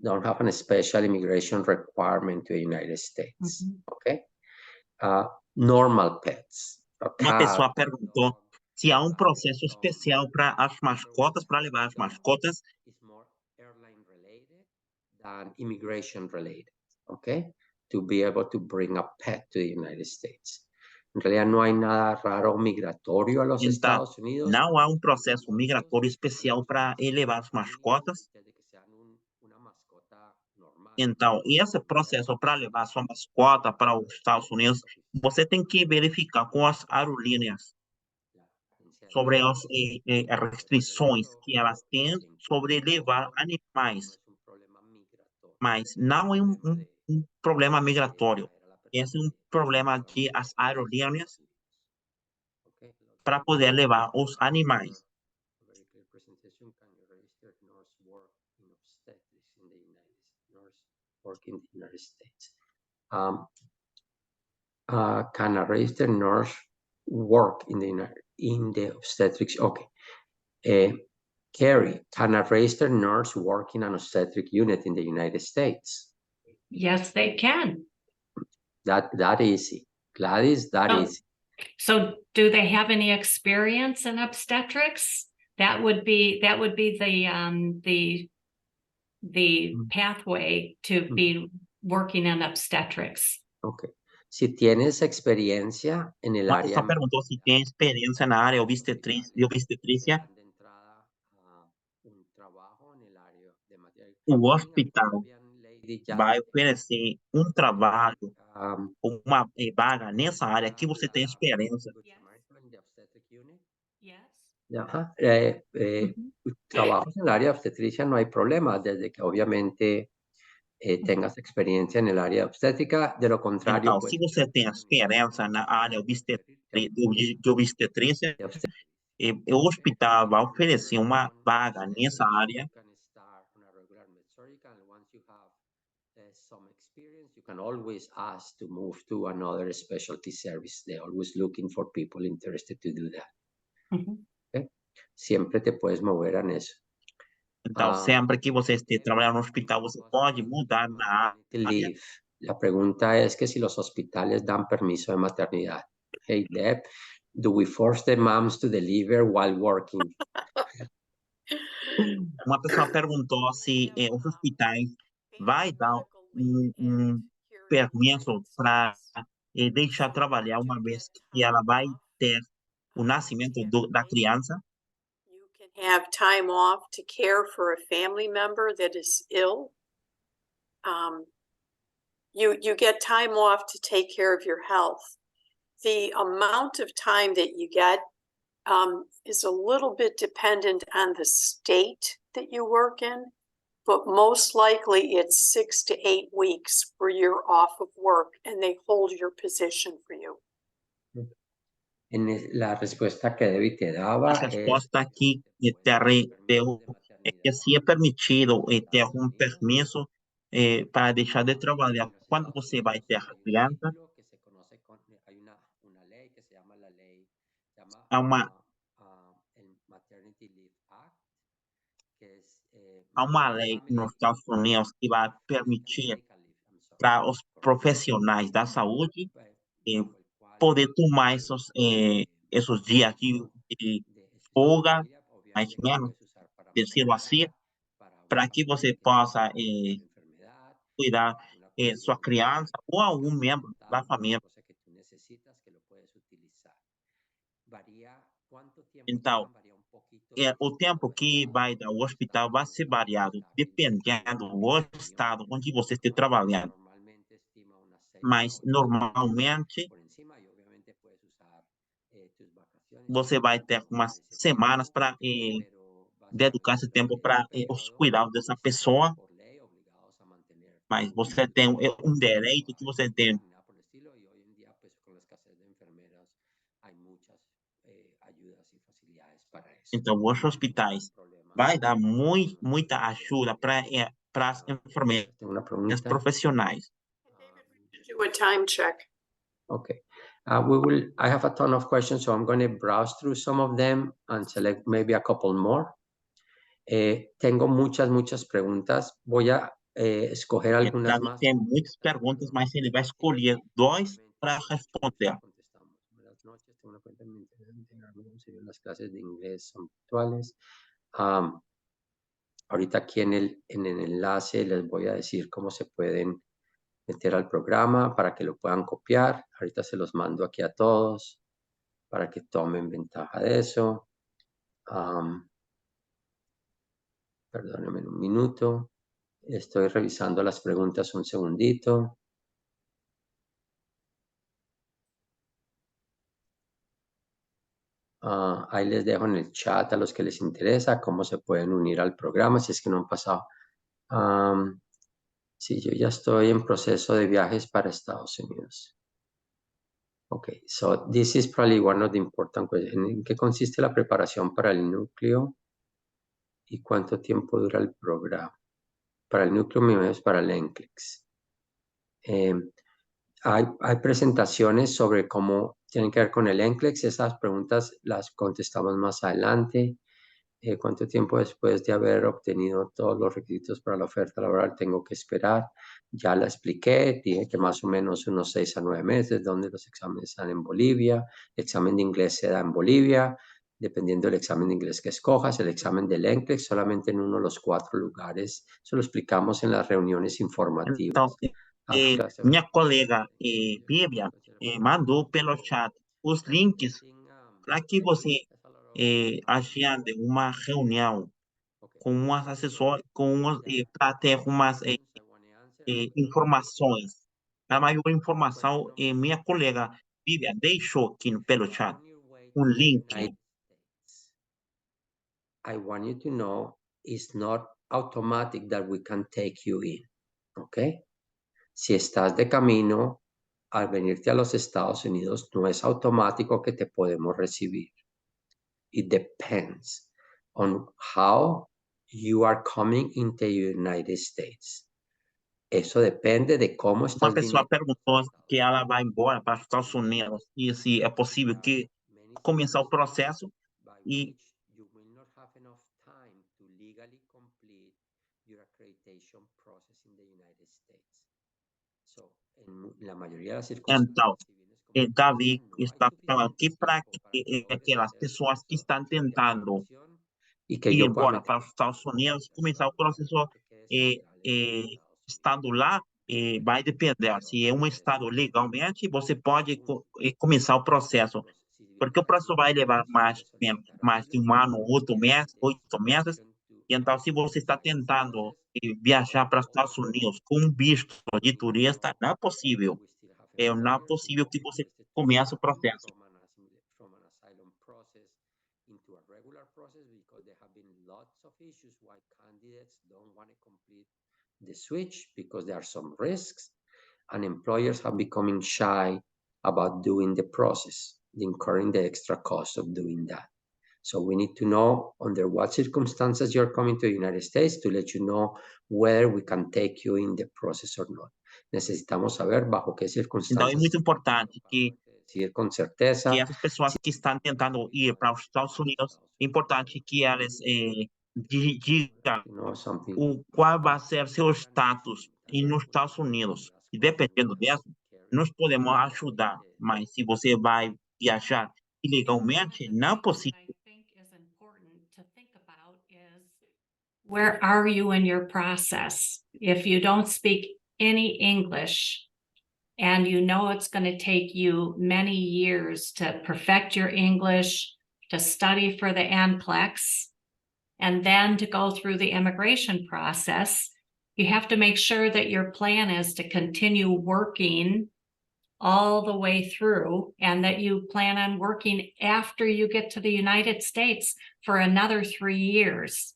[SPEAKER 1] don't have a special immigration requirement to the United States. Okay? Normal pets.
[SPEAKER 2] Uma pessoa perguntou se há um processo especial para as mascotas, para levar as mascotas.
[SPEAKER 1] It's more airline related than immigration related. Okay? To be able to bring a pet to the United States. En realidad no hay nada raro migratorio a los Estados Unidos.
[SPEAKER 2] Não há um processo migratório especial para levar as mascotas. Então, esse processo para levar sua mascota para os Estados Unidos, você tem que verificar com as aerolíneas sobre as restrições que elas têm sobre levar animais. Mas não é um problema migratório. Esse é um problema de as aerolíneas para poder levar os animais.
[SPEAKER 1] Can a registered nurse work in the obstetrics? Okay. Carrie, can a registered nurse work in an obstetric unit in the United States?
[SPEAKER 3] Yes, they can.
[SPEAKER 1] That easy. Gladys, easy.
[SPEAKER 3] So do they have any experience in obstetrics? That would be the pathway to be working in obstetrics.
[SPEAKER 1] Okay. Si tienes experiencia en el área.
[SPEAKER 2] Ela perguntou se tem experiência na área obstetrícia. O hospital vai oferecer um trabalho, uma vaga nessa área que você tem experiência.
[SPEAKER 1] Trabajos en el área de obstetricia no hay problema, desde que obviamente tengas experiencia en el área obstétrica. De lo contrario,
[SPEAKER 2] então, se você tem experiência na área obstetrícia, de obstetrícia, o hospital vai oferecer uma vaga nessa área.
[SPEAKER 1] Some experience, you can always ask to move to another specialty service. They're always looking for people interested to do that. Okay? Siempre te puedes mover en eso.
[SPEAKER 2] Então, sempre que você esteja trabalhando no hospital, você pode mudar na área.
[SPEAKER 1] Leave. La pregunta es que si los hospitales dan permiso de maternidad. Hey, Deb, do we force the moms to deliver while working?
[SPEAKER 2] Uma pessoa perguntou se os hospitais vai dar permisso para deixar trabalhar uma vez que ela vai ter o nascimento da criança.
[SPEAKER 4] You can have time off to care for a family member that is ill. You get time off to take care of your health. The amount of time that you get is a little bit dependent on the state that you work in, but most likely it's 6 to 8 weeks where you're off of work and they hold your position for you.
[SPEAKER 1] La respuesta que Debbie te daba
[SPEAKER 2] A resposta que deu é que se é permitido ter permisso para deixar de trabalhar quando você vai ter a criança. Há uma lei nos Estados Unidos que vai permitir para os profissionais da saúde poder tomar esses dias de folga, mais ou menos, decirlo assim, para que você possa cuidar sua criança ou algum membro da família. Então, o tempo que vai dar o hospital vai ser variado, dependendo do estado onde você esteja trabalhando. Mas, normalmente, você vai ter umas semanas para dedicar esse tempo para os cuidados dessa pessoa. Mas você tem direito que você tem. Então, os hospitais vai dar muita ajuda para as enfermeiras profissionais.
[SPEAKER 4] Do a time check.
[SPEAKER 1] Okay. I have a ton of questions, so I'm going to browse through some of them and select maybe a couple more. Tengo muchas preguntas. Voy a escoger algunas más.
[SPEAKER 2] Tem muitas perguntas, mas ele vai escolher 2 para responder.
[SPEAKER 1] Buenas noches, tengo una cuenta en mi internet, las clases de inglés son virtuales. Ahorita aquí en el enlace les voy a decir cómo se pueden meter al programa para que lo puedan copiar. Ahorita se los mando aquí a todos para que tomen ventaja de eso. Perdónenme un minuto. Estoy revisando las preguntas un segundito. Ahí les dejo en el chat a los que les interesa cómo se pueden unir al programa si es que no han pasado. Sí, yo ya estoy en proceso de viajes para Estados Unidos. Okay, so this is probably one of the important questions. ¿En qué consiste la preparación para el núcleo? ¿Y cuánto tiempo dura el programa? Para el núcleo mío es para el NCLEX. Hay presentaciones sobre cómo tienen que ver con el NCLEX. Esas preguntas las contestamos más adelante. ¿Cuánto tiempo después de haber obtenido todos los requisitos para la oferta laboral tengo que esperar? Ya la expliqué, dije que más o menos unos 6 a 9 meses, donde los exámenes están en Bolivia. El examen de inglés se da en Bolivia, dependiendo del examen de inglés que escojas. El examen del NCLEX solamente en uno de los 4 lugares. Eso lo explicamos en las reuniones informativas.
[SPEAKER 2] Então, minha colega Bíblia mandou pelo chat os links para que você agende uma reunião com umas assessores, para ter umas informações. A maior informação, minha colega Bíblia deixou aqui pelo chat link.
[SPEAKER 1] I want you to know it's not automatic that we can take you in, okay? Si estás de camino al venirte a los Estados Unidos no es automático que te podemos recibir. It depends on how you are coming into the United States. Eso depende de cómo
[SPEAKER 2] Uma
[SPEAKER 1] estás
[SPEAKER 2] pessoa
[SPEAKER 1] viniendo.
[SPEAKER 2] perguntou que ela vai embora para os Estados Unidos e se é possível que começar o processo e
[SPEAKER 1] You will not have enough time to legally complete your accreditation process in the United States. So, en la mayoría de las
[SPEAKER 2] então,
[SPEAKER 1] circunstancias, si vienes como
[SPEAKER 2] Davi
[SPEAKER 1] turista, no hay
[SPEAKER 2] está falando aqui
[SPEAKER 1] suficiente
[SPEAKER 2] para
[SPEAKER 1] tiempo para que logres
[SPEAKER 2] aquelas
[SPEAKER 1] hacer
[SPEAKER 2] pessoas que
[SPEAKER 1] esa
[SPEAKER 2] están tentando
[SPEAKER 1] aplicación y que
[SPEAKER 2] ir
[SPEAKER 1] yo pueda
[SPEAKER 2] embora
[SPEAKER 1] meter
[SPEAKER 2] para os Estados Unidos, começar o processo
[SPEAKER 1] te quedes ilegal en los Estados
[SPEAKER 2] estando
[SPEAKER 1] Unidos.
[SPEAKER 2] lá, vai depender. Se é um estado legalmente, você pode começar o processo,
[SPEAKER 1] Si vienes
[SPEAKER 2] porque o processo vai levar
[SPEAKER 1] para
[SPEAKER 2] mais de um ano, 8 meses, 8 meses. E então, se você está tentando viajar para os Estados Unidos com um visto de turista, não é possível. Não é possível que você comece o processo.
[SPEAKER 1] From an asylum process into a regular process because there have been lots of issues why candidates don't want to complete the switch because there are some risks and employers have becoming shy about doing the process, incurring the extra cost of doing that. So we need to know under what circumstances you're coming to the United States to let you know whether we can take you in the process or not. Necesitamos saber bajo qué
[SPEAKER 2] Então, é
[SPEAKER 1] circunstancias
[SPEAKER 2] muito importante que
[SPEAKER 1] decir con certeza
[SPEAKER 2] essas pessoas que estão tentando ir para os Estados Unidos, é importante que elas digam qual vai ser seu status nos Estados Unidos. E dependendo disso, nós podemos ajudar. Mas se você vai viajar ilegalmente, não é possível.
[SPEAKER 3] Where are you in your process? If you don't speak any English and you know it's going to take you many years to perfect your English, to study for the NCLEX, and then to go through the immigration process, you have to make sure that your plan is to continue working all the way through and that you plan on working after you get to the United States for another 3 years.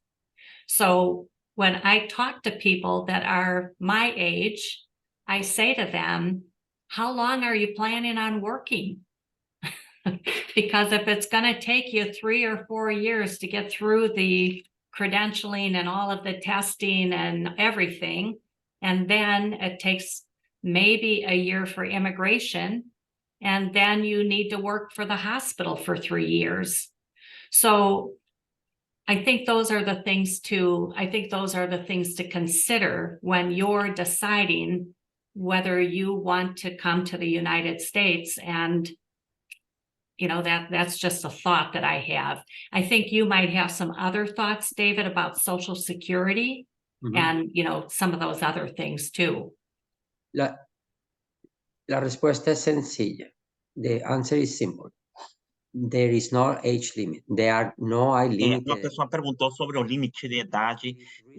[SPEAKER 3] So when I talk to people that are my age, I say to them, how long are you planning on working? Because if it's going to take you 3 or 4 years to get through the credentialing and all of the testing and everything, and then it takes maybe a year for immigration, and then you need to work for the hospital for 3 years. So I think those are the things to consider when you're deciding whether you want to come to the United States. And that's just a thought that I have. I think you might have some other thoughts, David, about Social Security and some of those other things too.
[SPEAKER 1] La respuesta es sencilla. The answer is simple. There is no age limit. No limite.
[SPEAKER 2] Uma pessoa perguntou sobre o limite de idade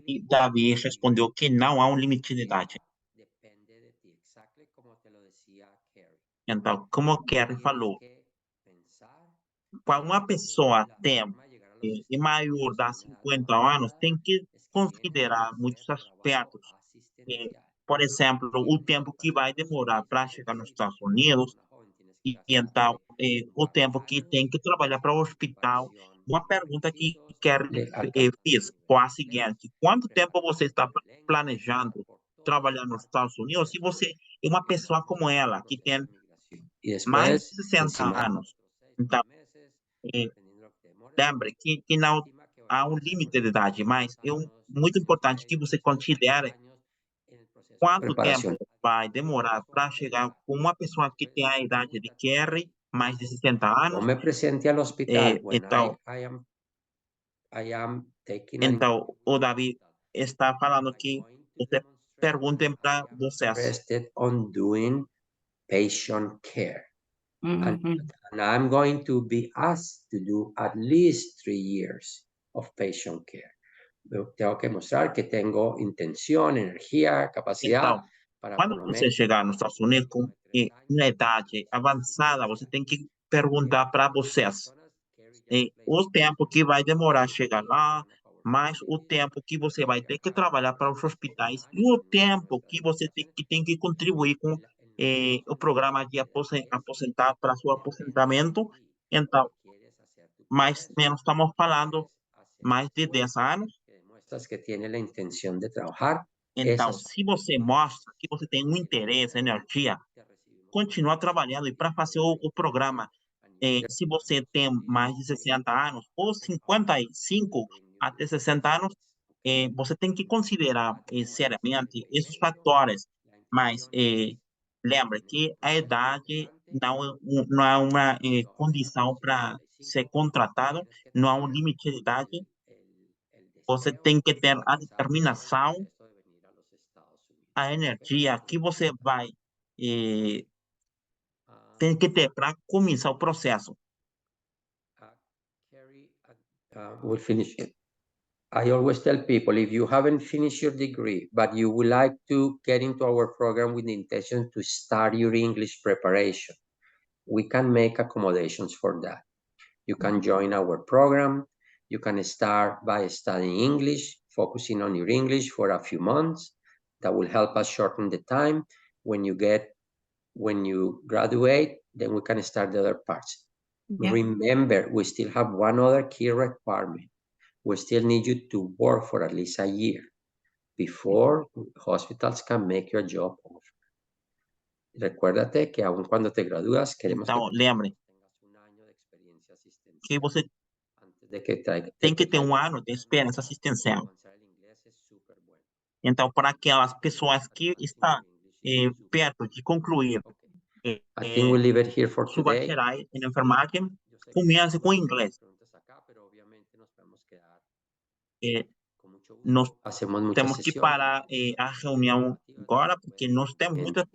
[SPEAKER 2] e Davi respondeu que não há um limite de idade.
[SPEAKER 1] Depende de ti, exactly como te lo decía Carrie.
[SPEAKER 2] Então, como Kerry falou, quando uma pessoa tem maior de 50 anos, tem que considerar muitos aspectos. Por exemplo, o tempo que vai demorar para chegar nos Estados Unidos, e então o tempo que tem que trabalhar para o hospital. Uma pergunta que fiz foi a seguinte: quanto tempo você está planejando trabalhar nos Estados Unidos se você é uma pessoa como ela, que tem mais de 60 anos? Então, lembre que não há um limite de idade, mas é muito importante que você considere quanto tempo vai demorar para chegar com uma pessoa que tem a idade de Kerry, mais de 60 anos.
[SPEAKER 1] Me presente al hospital.
[SPEAKER 2] Então, o Davi está falando que você perguntem para vocês.
[SPEAKER 1] Interested on doing patient care. And I'm going to be asked to do at least 3 years of patient care. Eu tenho que mostrar que tenho intenção, energia, capacidade.
[SPEAKER 2] Então, quando você chegar nos Estados Unidos com uma idade avançada, você tem que perguntar para vocês o tempo que vai demorar a chegar lá, mais o tempo que você vai ter que trabalhar para os hospitais e o tempo que você tem que contribuir com o programa de aposentar para seu aposentamento. Então, mais ou menos estamos falando mais de 10 anos.
[SPEAKER 1] Demuestras que tiene la intención de trabajar.
[SPEAKER 2] Então, se você mostra que você tem um interesse, energia, continua trabalhando. E para fazer o programa, se você tem mais de 60 anos ou 55 até 60 anos, você tem que considerar seriamente esses fatores. Mas lembre que a idade não é uma condição para ser contratado, não há um limite de idade. Você tem que ter a determinação, a energia que você vai tem que ter para começar o processo.
[SPEAKER 1] We'll finish it. I always tell people, if you haven't finished your degree, but you would like to get into our program with the intention to start your English preparation, we can make accommodations for that. You can join our program. You can start by studying English, focusing on your English for a few months. That will help us shorten the time. When you graduate, then we can start the other parts. Yeah. Remember, we still have one other key requirement. We still need you to work for at least a year before hospitals can make your job offer. Recuérdate que aun cuando te gradúas, queremos
[SPEAKER 2] então, lembre que você tem que ter um ano de experiência assistencial. Então, para aquelas pessoas que estão perto de concluir
[SPEAKER 1] sua
[SPEAKER 2] bacharel em enfermagem, comece com inglês. Nós temos que parar a reunião agora, porque nós temos muitas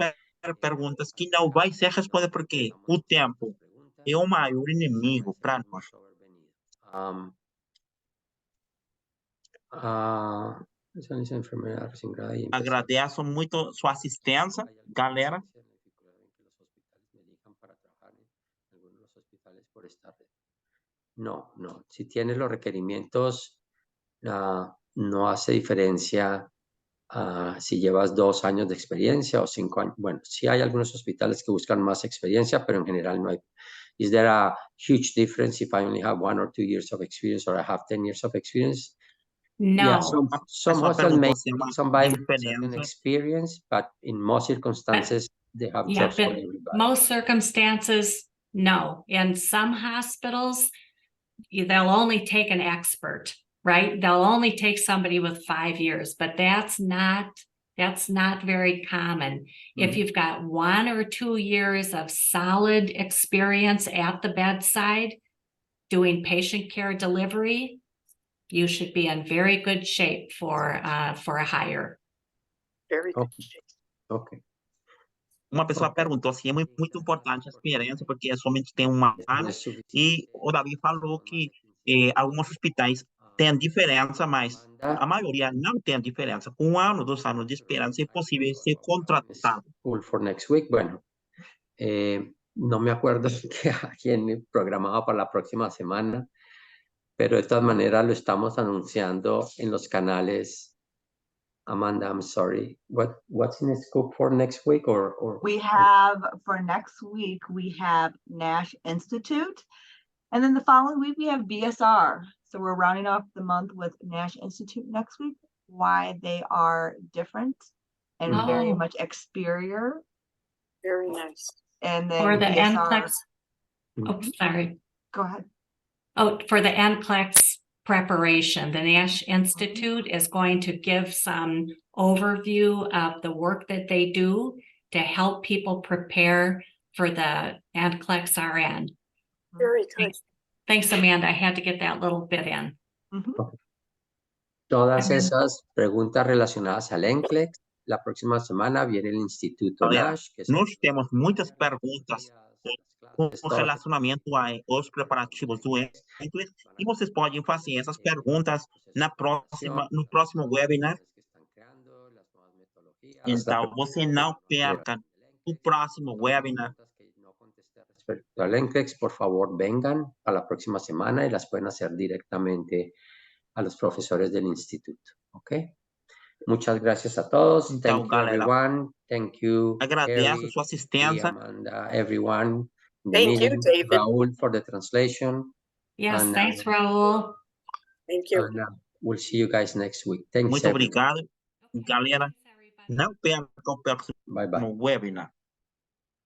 [SPEAKER 2] perguntas que não vai ser respondida, porque o tempo é o maior inimigo para nós. Agradeço muito sua assistência, galera.
[SPEAKER 1] No. Si tienes los requerimientos, no hace diferencia si llevas 2 años de experiencia o 5 años. Bueno, sí hay algunos hospitales que buscan más experiencia, pero en general no hay. Is there a huge difference if I only have 1 or 2 years of experience or I have 10 years of experience?
[SPEAKER 3] No.
[SPEAKER 1] Yeah, some hospitals may need somebody with certain experience, but in most circumstances, they have jobs for everybody.
[SPEAKER 3] Most circumstances, no. In some hospitals, they'll only take an expert, right? They'll only take somebody with 5 years, but that's not very common. If you've got 1 or 2 years of solid experience at the bedside doing patient care delivery, you should be in very good shape for a hire.
[SPEAKER 4] Very good shape.
[SPEAKER 1] Okay.
[SPEAKER 2] Uma pessoa perguntou assim, é muito importante a experiência, porque somente tem 1 ano, e o Davi falou que alguns hospitais têm diferença, mas a maioria não tem diferença. Com 1 ano, 2 anos de experiência, é possível ser contratado.
[SPEAKER 1] For next week, bueno, no me acuerdo a quién programaba para la próxima semana, pero de todas maneras lo estamos anunciando en los canales. Amanda, I'm sorry. What's in the scope for next week or?
[SPEAKER 5] We have for next week, we have Nash Institute. And then the following week we have BSR. So we're rounding off the month with Nash Institute next week, why they are different and very much exterior.
[SPEAKER 4] Very nice.
[SPEAKER 5] And then
[SPEAKER 3] for the
[SPEAKER 5] BSR.
[SPEAKER 3] NCLEX. Oh, sorry.
[SPEAKER 5] Go ahead.
[SPEAKER 3] Oh, for the NCLEX preparation, the Nash Institute is going to give some overview of the work that they do to help people prepare for the NCLEX RN.
[SPEAKER 4] Very good.
[SPEAKER 3] Thanks, Amanda. I had to get that little bit in.
[SPEAKER 1] Todas esas preguntas relacionadas al NCLEX, la próxima semana viene el Instituto Nash.
[SPEAKER 2] Nós temos muitas perguntas com relacionamento aos preparativos do NCLEX, e vocês podem fazer essas perguntas no próximo webinar. Então, você não perca o próximo webinar.
[SPEAKER 1] Al NCLEX, por favor, vengan a la próxima semana y las pueden hacer directamente a los profesores del instituto, ¿ok? Muchas gracias a todos.
[SPEAKER 2] Então,
[SPEAKER 1] Thank you,
[SPEAKER 2] galera,
[SPEAKER 1] everyone. Thank you,
[SPEAKER 2] agradeço
[SPEAKER 1] Harry,
[SPEAKER 2] sua assistência.
[SPEAKER 1] Amanda, everyone in the
[SPEAKER 4] Thank you,
[SPEAKER 1] meeting.
[SPEAKER 4] David.
[SPEAKER 1] Raul for the translation.
[SPEAKER 3] Yes,
[SPEAKER 1] And,
[SPEAKER 3] thanks, Raul.
[SPEAKER 4] Thank you.
[SPEAKER 1] And we'll see you guys next week. Thanks,
[SPEAKER 2] Muito
[SPEAKER 1] everyone.
[SPEAKER 2] obrigado. Galera, não perca o próximo
[SPEAKER 1] Bye-bye.
[SPEAKER 2] webinar.